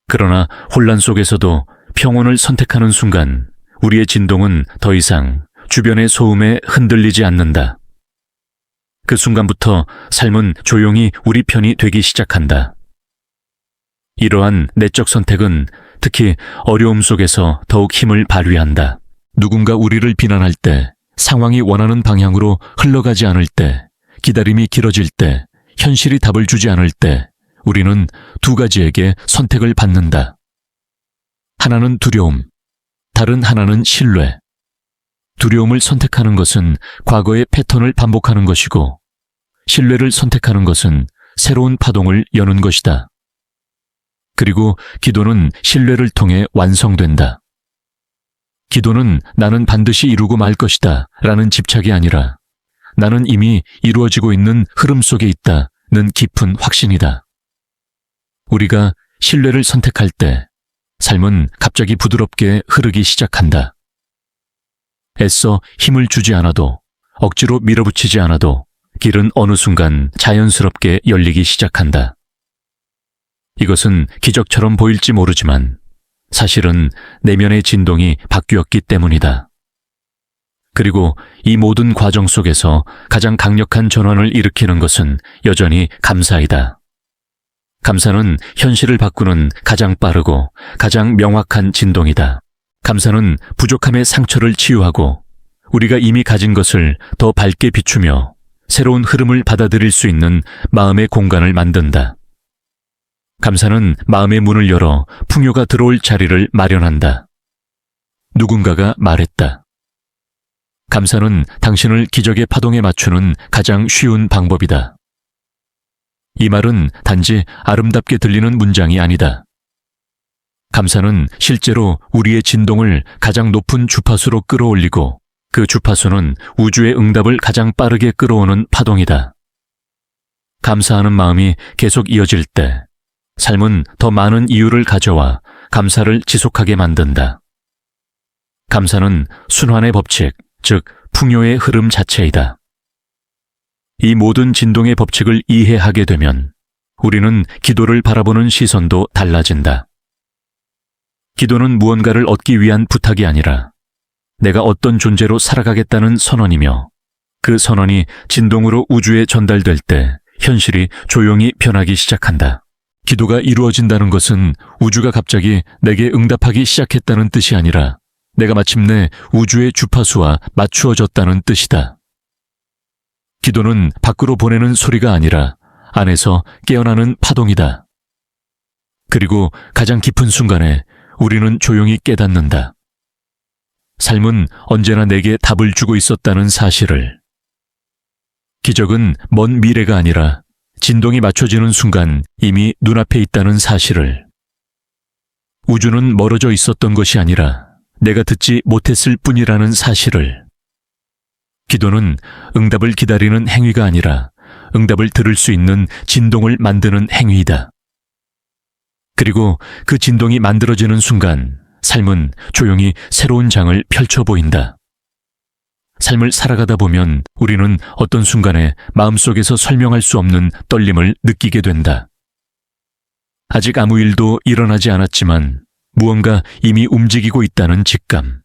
그러나 혼란 속에서도 평온을 선택하는 순간 우리의 진동은 더 이상 주변의 소음에 흔들리지 않는다. 그 순간부터 삶은 조용히 우리 편이 되기 시작한다. 이러한 내적 선택은 특히 어려움 속에서 더욱 힘을 발휘한다. 누군가 우리를 비난할 때, 상황이 원하는 방향으로 흘러가지 않을 때, 기다림이 길어질 때, 현실이 답을 주지 않을 때 우리는 두 가지에게 선택을 받는다. 하나는 두려움, 다른 하나는 신뢰. 두려움을 선택하는 것은 과거의 패턴을 반복하는 것이고, 신뢰를 선택하는 것은 새로운 파동을 여는 것이다. 그리고 기도는 신뢰를 통해 완성된다. 기도는 나는 반드시 이루고 말 것이다 라는 집착이 아니라 나는 이미 이루어지고 있는 흐름 속에 있다는 깊은 확신이다. 우리가 신뢰를 선택할 때 삶은 갑자기 부드럽게 흐르기 시작한다. 애써 힘을 주지 않아도, 억지로 밀어붙이지 않아도 길은 어느 순간 자연스럽게 열리기 시작한다. 이것은 기적처럼 보일지 모르지만 사실은 내면의 진동이 바뀌었기 때문이다. 그리고 이 모든 과정 속에서 가장 강력한 전환을 일으키는 것은 여전히 감사이다. 감사는 현실을 바꾸는 가장 빠르고 가장 명확한 진동이다. 감사는 부족함의 상처를 치유하고 우리가 이미 가진 것을 더 밝게 비추며 새로운 흐름을 받아들일 수 있는 마음의 공간을 만든다. 감사는 마음의 문을 열어 풍요가 들어올 자리를 마련한다. 누군가가 말했다. 감사는 당신을 기적의 파동에 맞추는 가장 쉬운 방법이다. 이 말은 단지 아름답게 들리는 문장이 아니다. 감사는 실제로 우리의 진동을 가장 높은 주파수로 끌어올리고 그 주파수는 우주의 응답을 가장 빠르게 끌어오는 파동이다. 감사하는 마음이 계속 이어질 때 삶은 더 많은 이유를 가져와 감사를 지속하게 만든다. 감사는 순환의 법칙, 즉 풍요의 흐름 자체이다. 이 모든 진동의 법칙을 이해하게 되면 우리는 기도를 바라보는 시선도 달라진다. 기도는 무언가를 얻기 위한 부탁이 아니라 내가 어떤 존재로 살아가겠다는 선언이며 그 선언이 진동으로 우주에 전달될 때 현실이 조용히 변하기 시작한다. 기도가 이루어진다는 것은 우주가 갑자기 내게 응답하기 시작했다는 뜻이 아니라 내가 마침내 우주의 주파수와 맞추어졌다는 뜻이다. 기도는 밖으로 보내는 소리가 아니라 안에서 깨어나는 파동이다. 그리고 가장 깊은 순간에 우리는 조용히 깨닫는다. 삶은 언제나 내게 답을 주고 있었다는 사실을. 기적은 먼 미래가 아니라 진동이 맞춰지는 순간 이미 눈앞에 있다는 사실을. 우주는 멀어져 있었던 것이 아니라 내가 듣지 못했을 뿐이라는 사실을. 기도는 응답을 기다리는 행위가 아니라 응답을 들을 수 있는 진동을 만드는 행위이다. 그리고 그 진동이 만들어지는 순간 삶은 조용히 새로운 장을 펼쳐 보인다. 삶을 살아가다 보면 우리는 어떤 순간에 마음속에서 설명할 수 없는 떨림을 느끼게 된다. 아직 아무 일도 일어나지 않았지만 무언가 이미 움직이고 있다는 직감.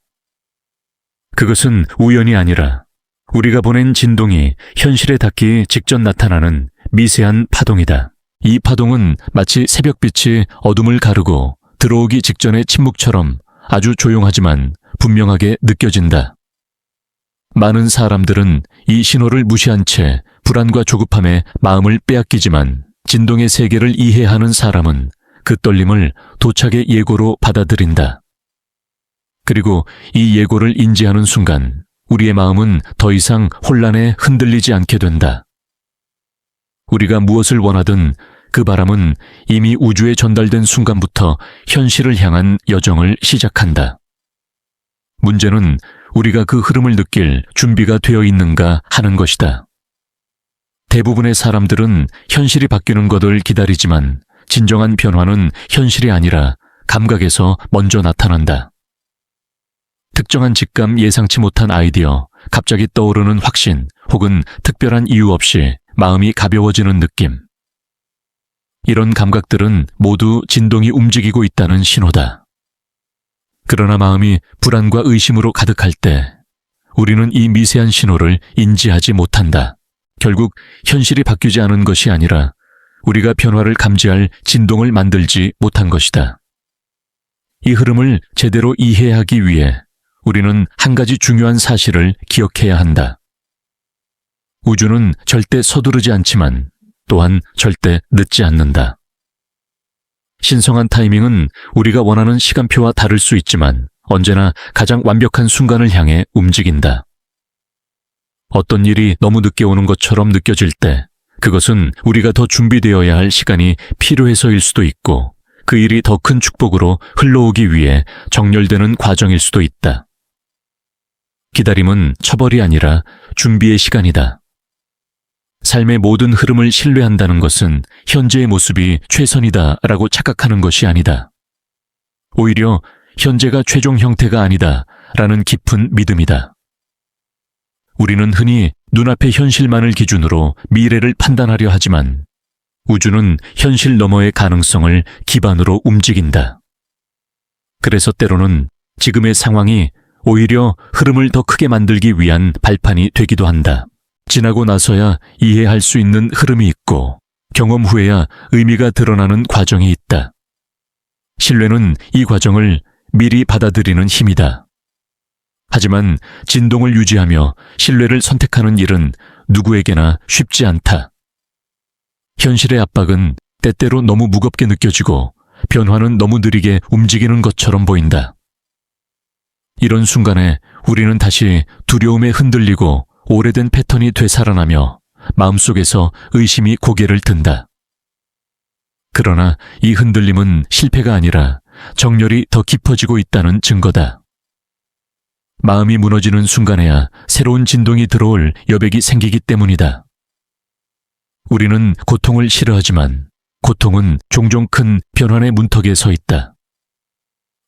그것은 우연이 아니라 우리가 보낸 진동이 현실에 닿기 직전 나타나는 미세한 파동이다. 이 파동은 마치 새벽빛이 어둠을 가르고 들어오기 직전의 침묵처럼 아주 조용하지만 분명하게 느껴진다. 많은 사람들은 이 신호를 무시한 채 불안과 조급함에 마음을 빼앗기지만 진동의 세계를 이해하는 사람은 그 떨림을 도착의 예고로 받아들인다. 그리고 이 예고를 인지하는 순간 우리의 마음은 더 이상 혼란에 흔들리지 않게 된다. 우리가 무엇을 원하든 그 바람은 이미 우주에 전달된 순간부터 현실을 향한 여정을 시작한다. 문제는 우리가 그 흐름을 느낄 준비가 되어 있는가 하는 것이다. 대부분의 사람들은 현실이 바뀌는 것을 기다리지만 진정한 변화는 현실이 아니라 감각에서 먼저 나타난다. 특정한 직감, 예상치 못한 아이디어, 갑자기 떠오르는 확신 혹은 특별한 이유 없이 마음이 가벼워지는 느낌. 이런 감각들은 모두 진동이 움직이고 있다는 신호다. 그러나 마음이 불안과 의심으로 가득할 때 우리는 이 미세한 신호를 인지하지 못한다. 결국 현실이 바뀌지 않은 것이 아니라 우리가 변화를 감지할 진동을 만들지 못한 것이다. 이 흐름을 제대로 이해하기 위해 우리는 한 가지 중요한 사실을 기억해야 한다. 우주는 절대 서두르지 않지만 또한 절대 늦지 않는다. 신성한 타이밍은 우리가 원하는 시간표와 다를 수 있지만 언제나 가장 완벽한 순간을 향해 움직인다. 어떤 일이 너무 늦게 오는 것처럼 느껴질 때 그것은 우리가 더 준비되어야 할 시간이 필요해서일 수도 있고 그 일이 더 큰 축복으로 흘러오기 위해 정렬되는 과정일 수도 있다. 기다림은 처벌이 아니라 준비의 시간이다. 삶의 모든 흐름을 신뢰한다는 것은 현재의 모습이 최선이다라고 착각하는 것이 아니다. 오히려 현재가 최종 형태가 아니다라는 깊은 믿음이다. 우리는 흔히 눈앞의 현실만을 기준으로 미래를 판단하려 하지만 우주는 현실 너머의 가능성을 기반으로 움직인다. 그래서 때로는 지금의 상황이 오히려 흐름을 더 크게 만들기 위한 발판이 되기도 한다. 지나고 나서야 이해할 수 있는 흐름이 있고 경험 후에야 의미가 드러나는 과정이 있다. 신뢰는 이 과정을 미리 받아들이는 힘이다. 하지만 진동을 유지하며 신뢰를 선택하는 일은 누구에게나 쉽지 않다. 현실의 압박은 때때로 너무 무겁게 느껴지고 변화는 너무 느리게 움직이는 것처럼 보인다. 이런 순간에 우리는 다시 두려움에 흔들리고 오래된 패턴이 되살아나며 마음속에서 의심이 고개를 든다. 그러나 이 흔들림은 실패가 아니라 정렬이 더 깊어지고 있다는 증거다. 마음이 무너지는 순간에야 새로운 진동이 들어올 여백이 생기기 때문이다. 우리는 고통을 싫어하지만 고통은 종종 큰 변환의 문턱에 서 있다.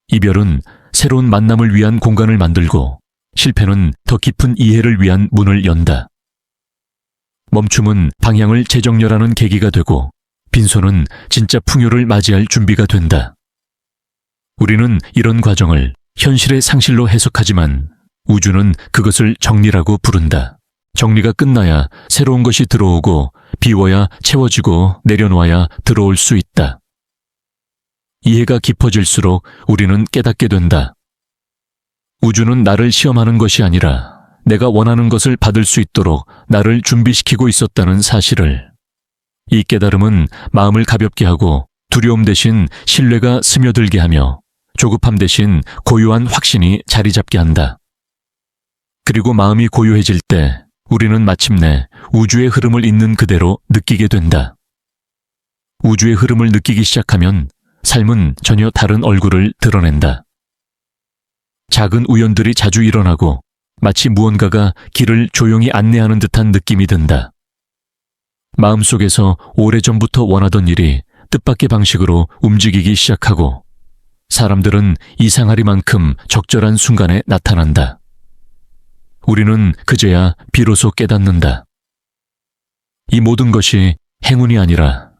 이별은 새로운 만남을 위한 공간을 만들고 실패는 더 깊은 이해를 위한 문을 연다. 멈춤은 방향을 재정렬하는 계기가 되고 빈손은 진짜 풍요를 맞이할 준비가 된다. 우리는 이런 과정을 현실의 상실로 해석하지만 우주는 그것을 정리라고 부른다. 정리가 끝나야 새로운 것이 들어오고 비워야 채워지고 내려놓아야 들어올 수 있다. 이해가 깊어질수록 우리는 깨닫게 된다. 우주는 나를 시험하는 것이 아니라 내가 원하는 것을 받을 수 있도록 나를 준비시키고 있었다는 사실을. 이 깨달음은 마음을 가볍게 하고 두려움 대신 신뢰가 스며들게 하며 조급함 대신 고요한 확신이 자리 잡게 한다. 그리고 마음이 고요해질 때 우리는 마침내 우주의 흐름을 있는 그대로 느끼게 된다. 우주의 흐름을 느끼기 시작하면 삶은 전혀 다른 얼굴을 드러낸다. 작은 우연들이 자주 일어나고 마치 무언가가 길을 조용히 안내하는 듯한 느낌이 든다. 마음속에서 오래전부터 원하던 일이 뜻밖의 방식으로 움직이기 시작하고 사람들은 이상하리만큼 적절한 순간에 나타난다. 우리는 그제야 비로소 깨닫는다. 이 모든 것이 행운이 아니라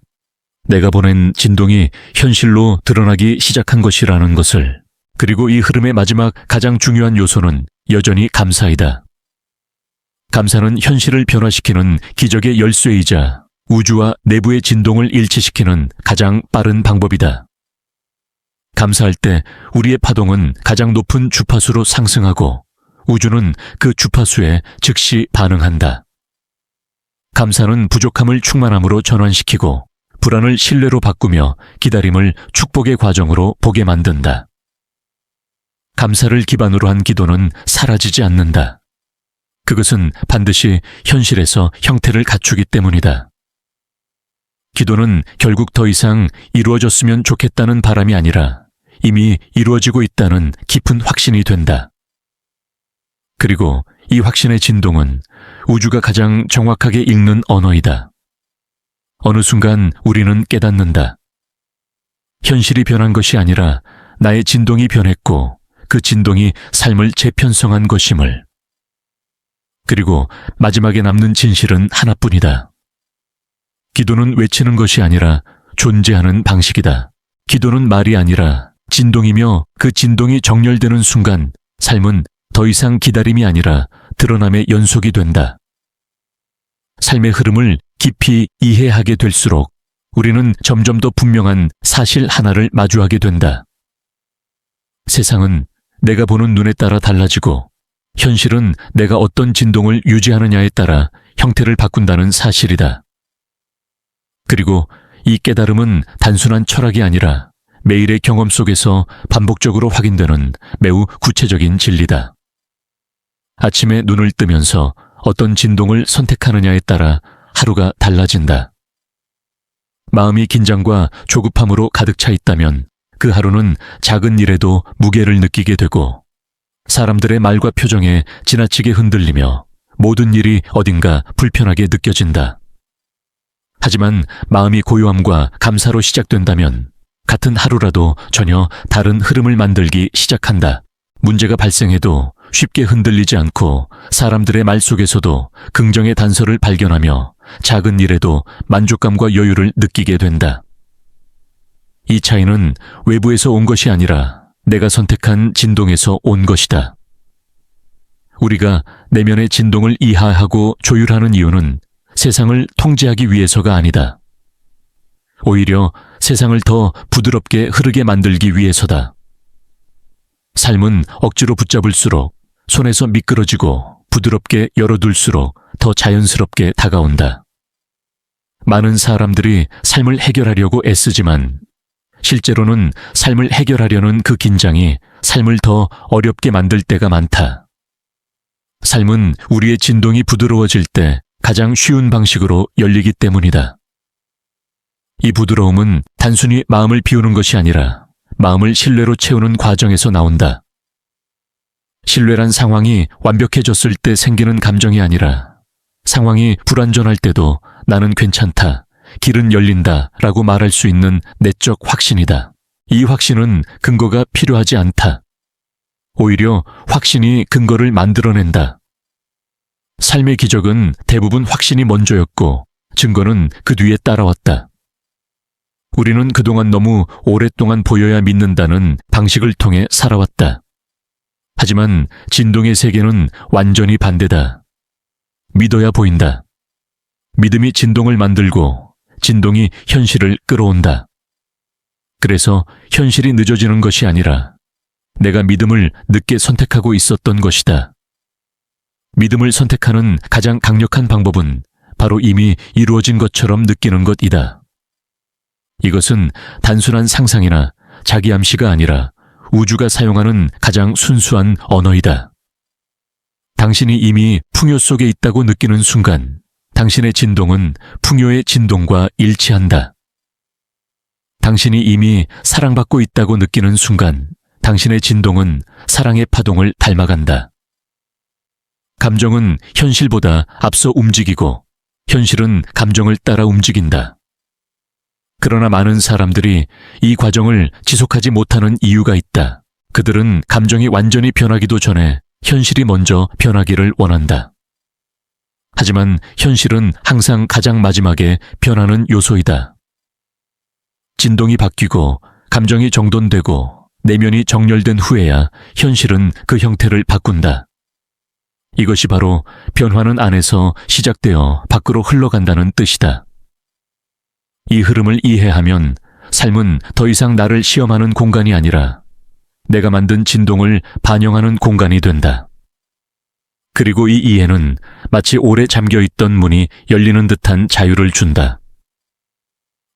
내가 보낸 진동이 현실로 드러나기 시작한 것이라는 것을. 그리고 이 흐름의 마지막 가장 중요한 요소는 여전히 감사이다. 감사는 현실을 변화시키는 기적의 열쇠이자 우주와 내부의 진동을 일치시키는 가장 빠른 방법이다. 감사할 때 우리의 파동은 가장 높은 주파수로 상승하고 우주는 그 주파수에 즉시 반응한다. 감사는 부족함을 충만함으로 전환시키고 불안을 신뢰로 바꾸며 기다림을 축복의 과정으로 보게 만든다. 감사를 기반으로 한 기도는 사라지지 않는다. 그것은 반드시 현실에서 형태를 갖추기 때문이다. 기도는 결국 더 이상 이루어졌으면 좋겠다는 바람이 아니라 이미 이루어지고 있다는 깊은 확신이 된다. 그리고 이 확신의 진동은 우주가 가장 정확하게 읽는 언어이다. 어느 순간 우리는 깨닫는다. 현실이 변한 것이 아니라 나의 진동이 변했고 그 진동이 삶을 재편성한 것임을. 그리고 마지막에 남는 진실은 하나뿐이다. 기도는 외치는 것이 아니라 존재하는 방식이다. 기도는 말이 아니라 진동이며 그 진동이 정렬되는 순간 삶은 더 이상 기다림이 아니라 드러남의 연속이 된다. 삶의 흐름을 깊이 이해하게 될수록 우리는 점점 더 분명한 사실 하나를 마주하게 된다. 세상은 내가 보는 눈에 따라 달라지고 현실은 내가 어떤 진동을 유지하느냐에 따라 형태를 바꾼다는 사실이다. 그리고 이 깨달음은 단순한 철학이 아니라 매일의 경험 속에서 반복적으로 확인되는 매우 구체적인 진리다. 아침에 눈을 뜨면서 어떤 진동을 선택하느냐에 따라 하루가 달라진다. 마음이 긴장과 조급함으로 가득 차 있다면 그 하루는 작은 일에도 무게를 느끼게 되고 사람들의 말과 표정에 지나치게 흔들리며 모든 일이 어딘가 불편하게 느껴진다. 하지만 마음이 고요함과 감사로 시작된다면 같은 하루라도 전혀 다른 흐름을 만들기 시작한다. 문제가 발생해도 쉽게 흔들리지 않고 사람들의 말 속에서도 긍정의 단서를 발견하며 작은 일에도 만족감과 여유를 느끼게 된다. 이 차이는 외부에서 온 것이 아니라 내가 선택한 진동에서 온 것이다. 우리가 내면의 진동을 이해하고 조율하는 이유는 세상을 통제하기 위해서가 아니다. 오히려 세상을 더 부드럽게 흐르게 만들기 위해서다. 삶은 억지로 붙잡을수록 손에서 미끄러지고 부드럽게 열어둘수록 더 자연스럽게 다가온다. 많은 사람들이 삶을 해결하려고 애쓰지만 실제로는 삶을 해결하려는 그 긴장이 삶을 더 어렵게 만들 때가 많다. 삶은 우리의 진동이 부드러워질 때 가장 쉬운 방식으로 열리기 때문이다. 이 부드러움은 단순히 마음을 비우는 것이 아니라 마음을 신뢰로 채우는 과정에서 나온다. 신뢰란 상황이 완벽해졌을 때 생기는 감정이 아니라 상황이 불완전할 때도 나는 괜찮다, 길은 열린다 라고 말할 수 있는 내적 확신이다. 이 확신은 근거가 필요하지 않다. 오히려 확신이 근거를 만들어낸다. 삶의 기적은 대부분 확신이 먼저였고 증거는 그 뒤에 따라왔다. 우리는 그동안 너무 오랫동안 보여야 믿는다는 방식을 통해 살아왔다. 하지만 진동의 세계는 완전히 반대다. 믿어야 보인다. 믿음이 진동을 만들고 진동이 현실을 끌어온다. 그래서 현실이 늦어지는 것이 아니라 내가 믿음을 늦게 선택하고 있었던 것이다. 믿음을 선택하는 가장 강력한 방법은 바로 이미 이루어진 것처럼 느끼는 것이다. 이것은 단순한 상상이나 자기 암시가 아니라 우주가 사용하는 가장 순수한 언어이다. 당신이 이미 풍요 속에 있다고 느끼는 순간 당신의 진동은 풍요의 진동과 일치한다. 당신이 이미 사랑받고 있다고 느끼는 순간 당신의 진동은 사랑의 파동을 닮아간다. 감정은 현실보다 앞서 움직이고 현실은 감정을 따라 움직인다. 그러나 많은 사람들이 이 과정을 지속하지 못하는 이유가 있다. 그들은 감정이 완전히 변하기도 전에 현실이 먼저 변하기를 원한다. 하지만 현실은 항상 가장 마지막에 변하는 요소이다. 진동이 바뀌고 감정이 정돈되고 내면이 정렬된 후에야 현실은 그 형태를 바꾼다. 이것이 바로 변화는 안에서 시작되어 밖으로 흘러간다는 뜻이다. 이 흐름을 이해하면 삶은 더 이상 나를 시험하는 공간이 아니라 내가 만든 진동을 반영하는 공간이 된다. 그리고 이 이해는 마치 오래 잠겨있던 문이 열리는 듯한 자유를 준다.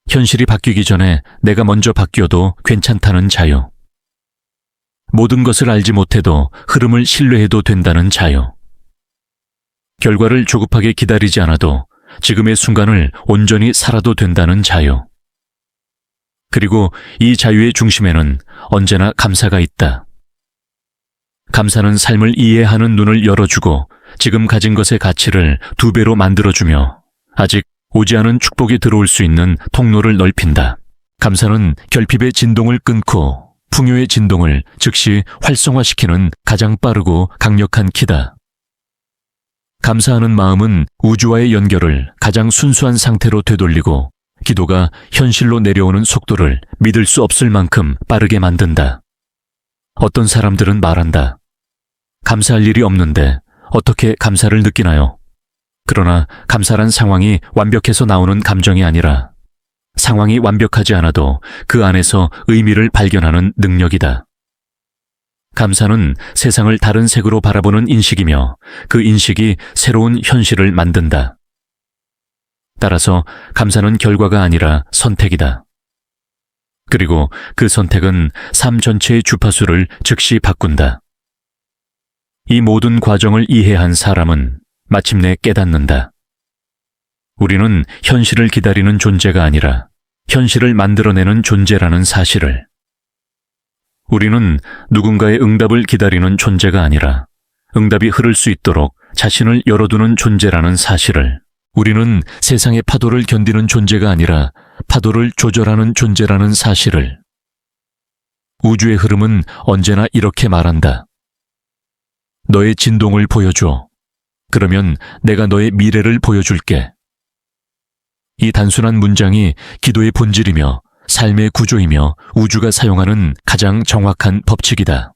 현실이 바뀌기 전에 내가 먼저 바뀌어도 괜찮다는 자유. 모든 것을 알지 못해도 흐름을 신뢰해도 된다는 자유. 결과를 조급하게 기다리지 않아도 지금의 순간을 온전히 살아도 된다는 자유. 그리고 이 자유의 중심에는 언제나 감사가 있다. 감사는 삶을 이해하는 눈을 열어주고 지금 가진 것의 가치를 2배로 만들어주며 아직 오지 않은 축복이 들어올 수 있는 통로를 넓힌다. 감사는 결핍의 진동을 끊고 풍요의 진동을 즉시 활성화시키는 가장 빠르고 강력한 키다. 감사하는 마음은 우주와의 연결을 가장 순수한 상태로 되돌리고 기도가 현실로 내려오는 속도를 믿을 수 없을 만큼 빠르게 만든다. 어떤 사람들은 말한다. 감사할 일이 없는데 어떻게 감사를 느끼나요? 그러나 감사란 상황이 완벽해서 나오는 감정이 아니라 상황이 완벽하지 않아도 그 안에서 의미를 발견하는 능력이다. 감사는 세상을 다른 색으로 바라보는 인식이며 그 인식이 새로운 현실을 만든다. 따라서 감사는 결과가 아니라 선택이다. 그리고 그 선택은 삶 전체의 주파수를 즉시 바꾼다. 이 모든 과정을 이해한 사람은 마침내 깨닫는다. 우리는 현실을 기다리는 존재가 아니라 현실을 만들어내는 존재라는 사실을. 우리는 누군가의 응답을 기다리는 존재가 아니라 응답이 흐를 수 있도록 자신을 열어두는 존재라는 사실을. 우리는 세상의 파도를 견디는 존재가 아니라 파도를 조절하는 존재라는 사실을. 우주의 흐름은 언제나 이렇게 말한다. 너의 진동을 보여줘. 그러면 내가 너의 미래를 보여줄게. 이 단순한 문장이 기도의 본질이며 삶의 구조이며 우주가 사용하는 가장 정확한 법칙이다.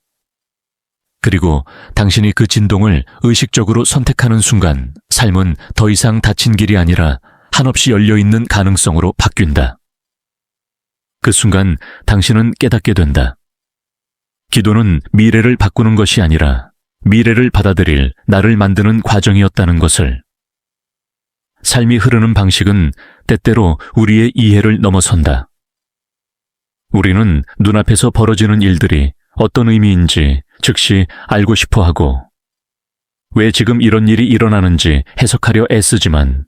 그리고 당신이 그 진동을 의식적으로 선택하는 순간 삶은 더 이상 닫힌 길이 아니라 한없이 열려있는 가능성으로 바뀐다. 그 순간 당신은 깨닫게 된다. 기도는 미래를 바꾸는 것이 아니라 미래를 받아들일 나를 만드는 과정이었다는 것을. 삶이 흐르는 방식은 때때로 우리의 이해를 넘어선다. 우리는 눈앞에서 벌어지는 일들이 어떤 의미인지 즉시 알고 싶어 하고 왜 지금 이런 일이 일어나는지 해석하려 애쓰지만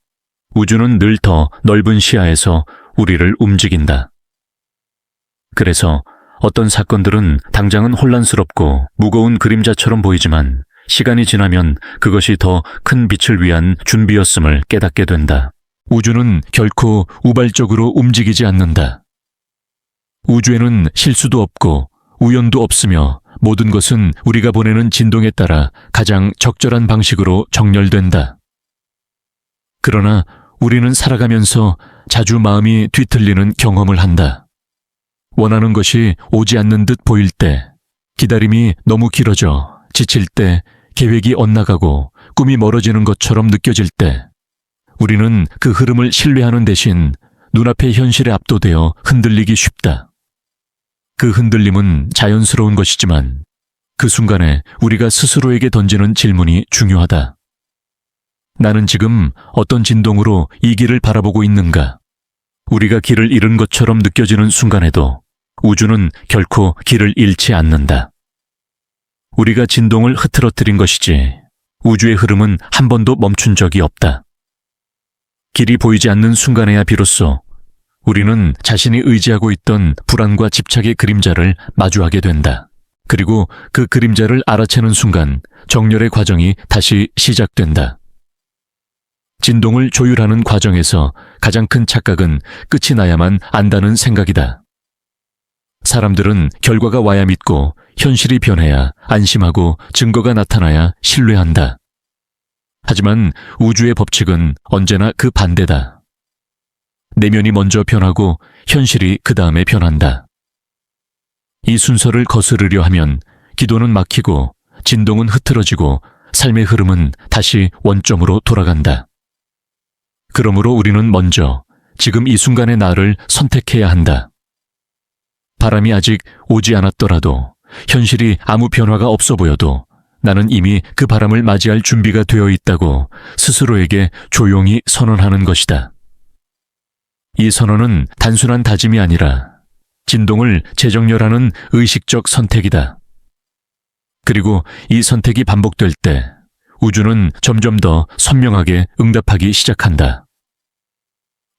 우주는 늘 더 넓은 시야에서 우리를 움직인다. 그래서 어떤 사건들은 당장은 혼란스럽고 무거운 그림자처럼 보이지만 시간이 지나면 그것이 더 큰 빛을 위한 준비였음을 깨닫게 된다. 우주는 결코 우발적으로 움직이지 않는다. 우주에는 실수도 없고 우연도 없으며 모든 것은 우리가 보내는 진동에 따라 가장 적절한 방식으로 정렬된다. 그러나 우리는 살아가면서 자주 마음이 뒤틀리는 경험을 한다. 원하는 것이 오지 않는 듯 보일 때, 기다림이 너무 길어져 지칠 때, 계획이 엇나가고 꿈이 멀어지는 것처럼 느껴질 때, 우리는 그 흐름을 신뢰하는 대신 눈앞의 현실에 압도되어 흔들리기 쉽다. 그 흔들림은 자연스러운 것이지만 그 순간에 우리가 스스로에게 던지는 질문이 중요하다. 나는 지금 어떤 진동으로 이 길을 바라보고 있는가? 우리가 길을 잃은 것처럼 느껴지는 순간에도 우주는 결코 길을 잃지 않는다. 우리가 진동을 흐트러뜨린 것이지 우주의 흐름은 한 번도 멈춘 적이 없다. 길이 보이지 않는 순간에야 비로소 우리는 자신이 의지하고 있던 불안과 집착의 그림자를 마주하게 된다. 그리고 그 그림자를 알아채는 순간 정렬의 과정이 다시 시작된다. 진동을 조율하는 과정에서 가장 큰 착각은 끝이 나야만 안다는 생각이다. 사람들은 결과가 와야 믿고 현실이 변해야 안심하고 증거가 나타나야 신뢰한다. 하지만 우주의 법칙은 언제나 그 반대다. 내면이 먼저 변하고 현실이 그 다음에 변한다. 이 순서를 거스르려 하면 기도는 막히고 진동은 흐트러지고 삶의 흐름은 다시 원점으로 돌아간다. 그러므로 우리는 먼저 지금 이 순간의 나를 선택해야 한다. 바람이 아직 오지 않았더라도 현실이 아무 변화가 없어 보여도 나는 이미 그 바람을 맞이할 준비가 되어 있다고 스스로에게 조용히 선언하는 것이다. 이 선언은 단순한 다짐이 아니라 진동을 재정렬하는 의식적 선택이다. 그리고 이 선택이 반복될 때 우주는 점점 더 선명하게 응답하기 시작한다.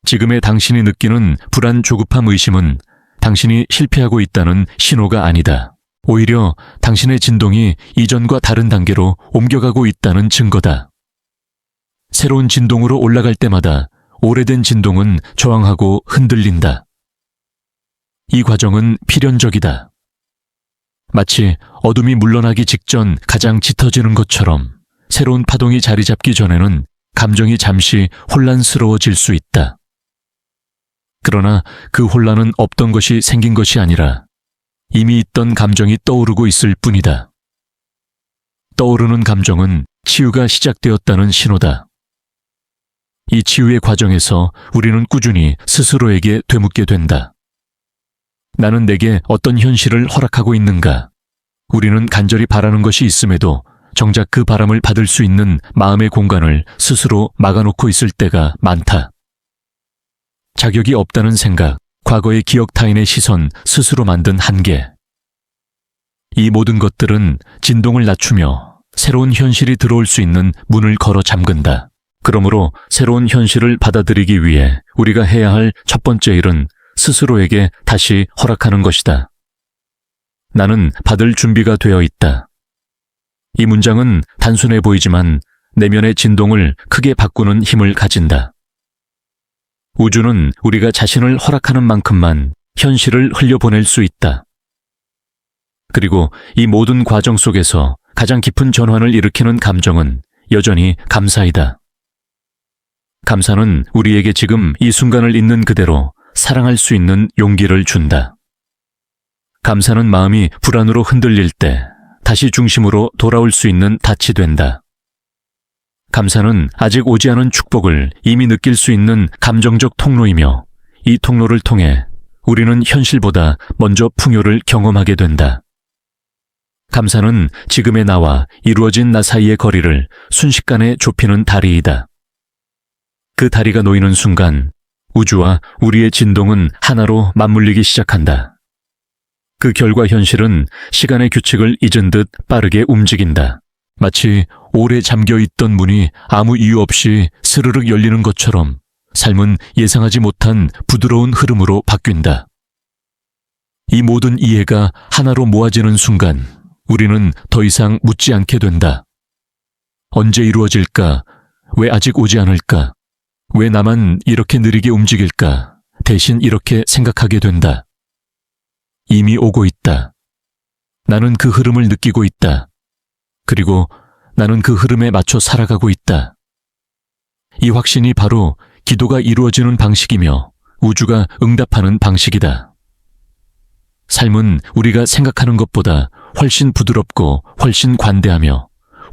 지금의 당신이 느끼는 불안, 조급함, 의심은 당신이 실패하고 있다는 신호가 아니다. 오히려 당신의 진동이 이전과 다른 단계로 옮겨가고 있다는 증거다. 새로운 진동으로 올라갈 때마다 오래된 진동은 저항하고 흔들린다. 이 과정은 필연적이다. 마치 어둠이 물러나기 직전 가장 짙어지는 것처럼 새로운 파동이 자리 잡기 전에는 감정이 잠시 혼란스러워질 수 있다. 그러나 그 혼란은 없던 것이 생긴 것이 아니라 이미 있던 감정이 떠오르고 있을 뿐이다. 떠오르는 감정은 치유가 시작되었다는 신호다. 이 치유의 과정에서 우리는 꾸준히 스스로에게 되묻게 된다. 나는 내게 어떤 현실을 허락하고 있는가? 우리는 간절히 바라는 것이 있음에도 정작 그 바람을 받을 수 있는 마음의 공간을 스스로 막아놓고 있을 때가 많다. 자격이 없다는 생각, 과거의 기억 타인의 시선, 스스로 만든 한계. 이 모든 것들은 진동을 낮추며 새로운 현실이 들어올 수 있는 문을 걸어 잠근다. 그러므로 새로운 현실을 받아들이기 위해 우리가 해야 할 첫 번째 일은 스스로에게 다시 허락하는 것이다. 나는 받을 준비가 되어 있다. 이 문장은 단순해 보이지만 내면의 진동을 크게 바꾸는 힘을 가진다. 우주는 우리가 자신을 허락하는 만큼만 현실을 흘려보낼 수 있다. 그리고 이 모든 과정 속에서 가장 깊은 전환을 일으키는 감정은 여전히 감사이다. 감사는 우리에게 지금 이 순간을 있는 그대로 사랑할 수 있는 용기를 준다. 감사는 마음이 불안으로 흔들릴 때 다시 중심으로 돌아올 수 있는 닻이 된다. 감사는 아직 오지 않은 축복을 이미 느낄 수 있는 감정적 통로이며 이 통로를 통해 우리는 현실보다 먼저 풍요를 경험하게 된다. 감사는 지금의 나와 이루어진 나 사이의 거리를 순식간에 좁히는 다리이다. 그 다리가 놓이는 순간 우주와 우리의 진동은 하나로 맞물리기 시작한다. 그 결과 현실은 시간의 규칙을 잊은 듯 빠르게 움직인다. 마치 오래 잠겨있던 문이 아무 이유 없이 스르륵 열리는 것처럼 삶은 예상하지 못한 부드러운 흐름으로 바뀐다. 이 모든 이해가 하나로 모아지는 순간 우리는 더 이상 묻지 않게 된다. 언제 이루어질까? 왜 아직 오지 않을까? 왜 나만 이렇게 느리게 움직일까? 대신 이렇게 생각하게 된다. 이미 오고 있다. 나는 그 흐름을 느끼고 있다. 그리고 나는 그 흐름에 맞춰 살아가고 있다. 이 확신이 바로 기도가 이루어지는 방식이며 우주가 응답하는 방식이다. 삶은 우리가 생각하는 것보다 훨씬 부드럽고 훨씬 관대하며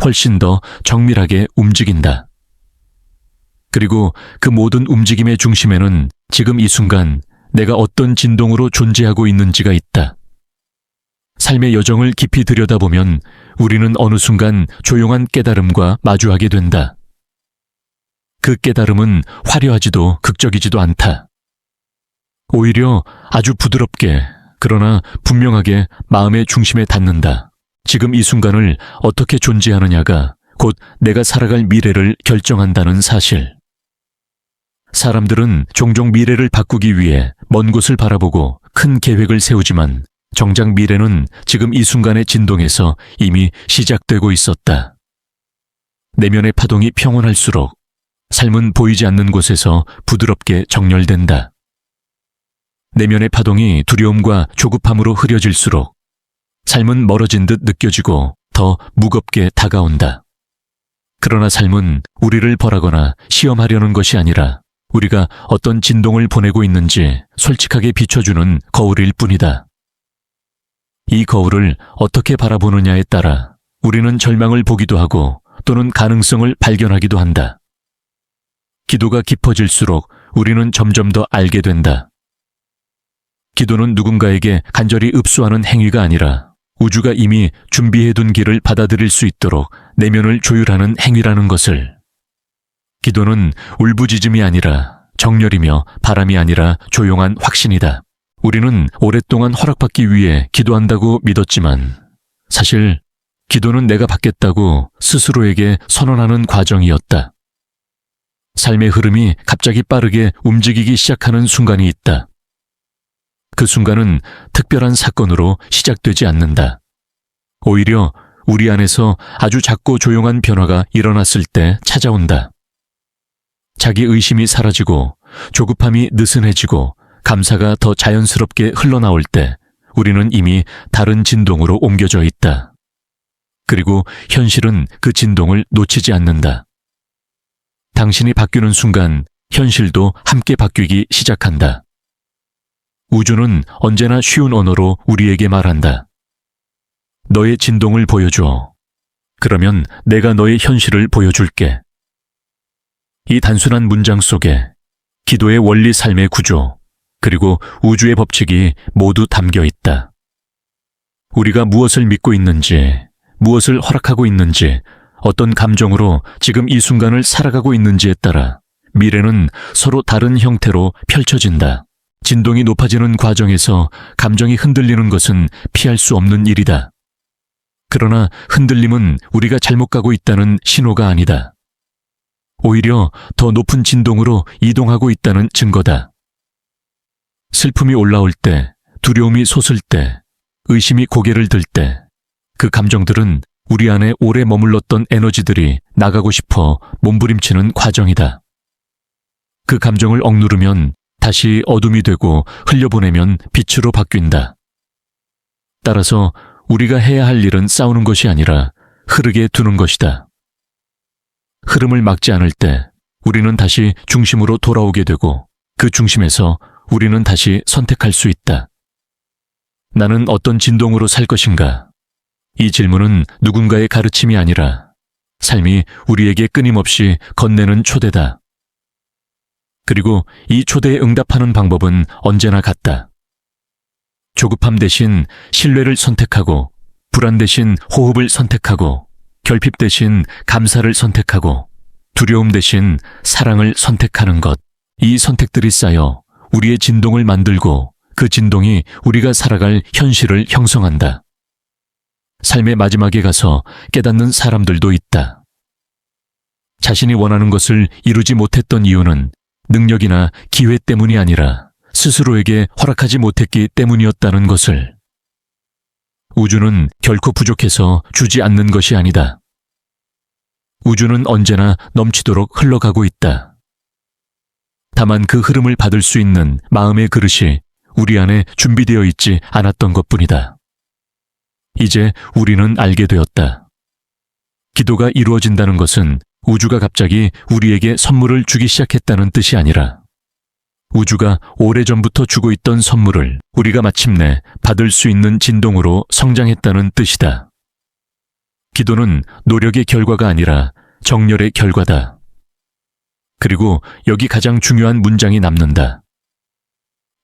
훨씬 더 정밀하게 움직인다. 그리고 그 모든 움직임의 중심에는 지금 이 순간 내가 어떤 진동으로 존재하고 있는지가 있다. 삶의 여정을 깊이 들여다보면 우리는 어느 순간 조용한 깨달음과 마주하게 된다. 그 깨달음은 화려하지도 극적이지도 않다. 오히려 아주 부드럽게 그러나 분명하게 마음의 중심에 닿는다. 지금 이 순간을 어떻게 존재하느냐가 곧 내가 살아갈 미래를 결정한다는 사실. 사람들은 종종 미래를 바꾸기 위해 먼 곳을 바라보고 큰 계획을 세우지만 정작 미래는 지금 이 순간의 진동에서 이미 시작되고 있었다. 내면의 파동이 평온할수록 삶은 보이지 않는 곳에서 부드럽게 정렬된다. 내면의 파동이 두려움과 조급함으로 흐려질수록 삶은 멀어진 듯 느껴지고 더 무겁게 다가온다. 그러나 삶은 우리를 벌하거나 시험하려는 것이 아니라 우리가 어떤 진동을 보내고 있는지 솔직하게 비춰주는 거울일 뿐이다. 이 거울을 어떻게 바라보느냐에 따라 우리는 절망을 보기도 하고 또는 가능성을 발견하기도 한다. 기도가 깊어질수록 우리는 점점 더 알게 된다. 기도는 누군가에게 간절히 읍수하는 행위가 아니라 우주가 이미 준비해둔 길을 받아들일 수 있도록 내면을 조율하는 행위라는 것을. 기도는 울부짖음이 아니라 정열이며 바람이 아니라 조용한 확신이다. 우리는 오랫동안 허락받기 위해 기도한다고 믿었지만 사실 기도는 내가 받겠다고 스스로에게 선언하는 과정이었다. 삶의 흐름이 갑자기 빠르게 움직이기 시작하는 순간이 있다. 그 순간은 특별한 사건으로 시작되지 않는다. 오히려 우리 안에서 아주 작고 조용한 변화가 일어났을 때 찾아온다. 자기 의심이 사라지고 조급함이 느슨해지고 감사가 더 자연스럽게 흘러나올 때 우리는 이미 다른 진동으로 옮겨져 있다. 그리고 현실은 그 진동을 놓치지 않는다. 당신이 바뀌는 순간 현실도 함께 바뀌기 시작한다. 우주는 언제나 쉬운 언어로 우리에게 말한다. 너의 진동을 보여줘. 그러면 내가 너의 현실을 보여줄게. 이 단순한 문장 속에 기도의 원리, 삶의 구조, 그리고 우주의 법칙이 모두 담겨 있다. 우리가 무엇을 믿고 있는지, 무엇을 허락하고 있는지, 어떤 감정으로 지금 이 순간을 살아가고 있는지에 따라 미래는 서로 다른 형태로 펼쳐진다. 진동이 높아지는 과정에서 감정이 흔들리는 것은 피할 수 없는 일이다. 그러나 흔들림은 우리가 잘못 가고 있다는 신호가 아니다. 오히려 더 높은 진동으로 이동하고 있다는 증거다. 슬픔이 올라올 때, 두려움이 솟을 때, 의심이 고개를 들 때, 그 감정들은 우리 안에 오래 머물렀던 에너지들이 나가고 싶어 몸부림치는 과정이다. 그 감정을 억누르면 다시 어둠이 되고 흘려보내면 빛으로 바뀐다. 따라서 우리가 해야 할 일은 싸우는 것이 아니라 흐르게 두는 것이다. 흐름을 막지 않을 때 우리는 다시 중심으로 돌아오게 되고 그 중심에서 우리는 다시 선택할 수 있다. 나는 어떤 진동으로 살 것인가? 이 질문은 누군가의 가르침이 아니라 삶이 우리에게 끊임없이 건네는 초대다. 그리고 이 초대에 응답하는 방법은 언제나 같다. 조급함 대신 신뢰를 선택하고, 불안 대신 호흡을 선택하고, 결핍 대신 감사를 선택하고, 두려움 대신 사랑을 선택하는 것. 이 선택들이 쌓여 우리의 진동을 만들고 그 진동이 우리가 살아갈 현실을 형성한다. 삶의 마지막에 가서 깨닫는 사람들도 있다. 자신이 원하는 것을 이루지 못했던 이유는 능력이나 기회 때문이 아니라 스스로에게 허락하지 못했기 때문이었다는 것을. 우주는 결코 부족해서 주지 않는 것이 아니다. 우주는 언제나 넘치도록 흘러가고 있다. 다만 그 흐름을 받을 수 있는 마음의 그릇이 우리 안에 준비되어 있지 않았던 것뿐이다. 이제 우리는 알게 되었다. 기도가 이루어진다는 것은 우주가 갑자기 우리에게 선물을 주기 시작했다는 뜻이 아니라 우주가 오래전부터 주고 있던 선물을 우리가 마침내 받을 수 있는 진동으로 성장했다는 뜻이다. 기도는 노력의 결과가 아니라 정열의 결과다. 그리고 여기 가장 중요한 문장이 남는다.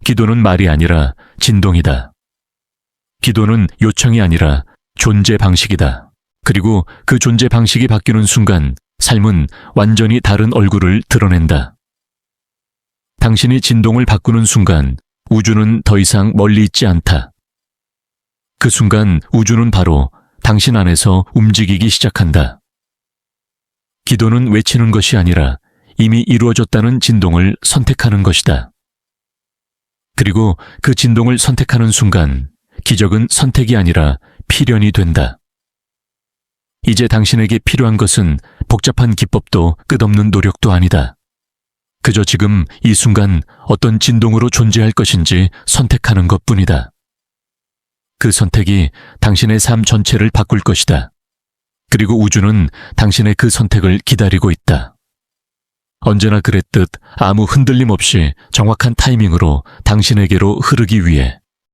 기도는 말이 아니라 진동이다. 기도는 요청이 아니라 존재 방식이다. 그리고 그 존재 방식이 바뀌는 순간 삶은 완전히 다른 얼굴을 드러낸다. 당신이 진동을 바꾸는 순간 우주는 더 이상 멀리 있지 않다. 그 순간 우주는 바로 당신 안에서 움직이기 시작한다. 기도는 외치는 것이 아니라 이미 이루어졌다는 진동을 선택하는 것이다. 그리고 그 진동을 선택하는 순간 기적은 선택이 아니라 필연이 된다. 이제 당신에게 필요한 것은 복잡한 기법도 끝없는 노력도 아니다. 그저 지금 이 순간 어떤 진동으로 존재할 것인지 선택하는 것뿐이다. 그 선택이 당신의 삶 전체를 바꿀 것이다. 그리고 우주는 당신의 그 선택을 기다리고 있다. 언제나 그랬듯 아무 흔들림 없이 정확한 타이밍으로 당신에게로 흐르기 위해.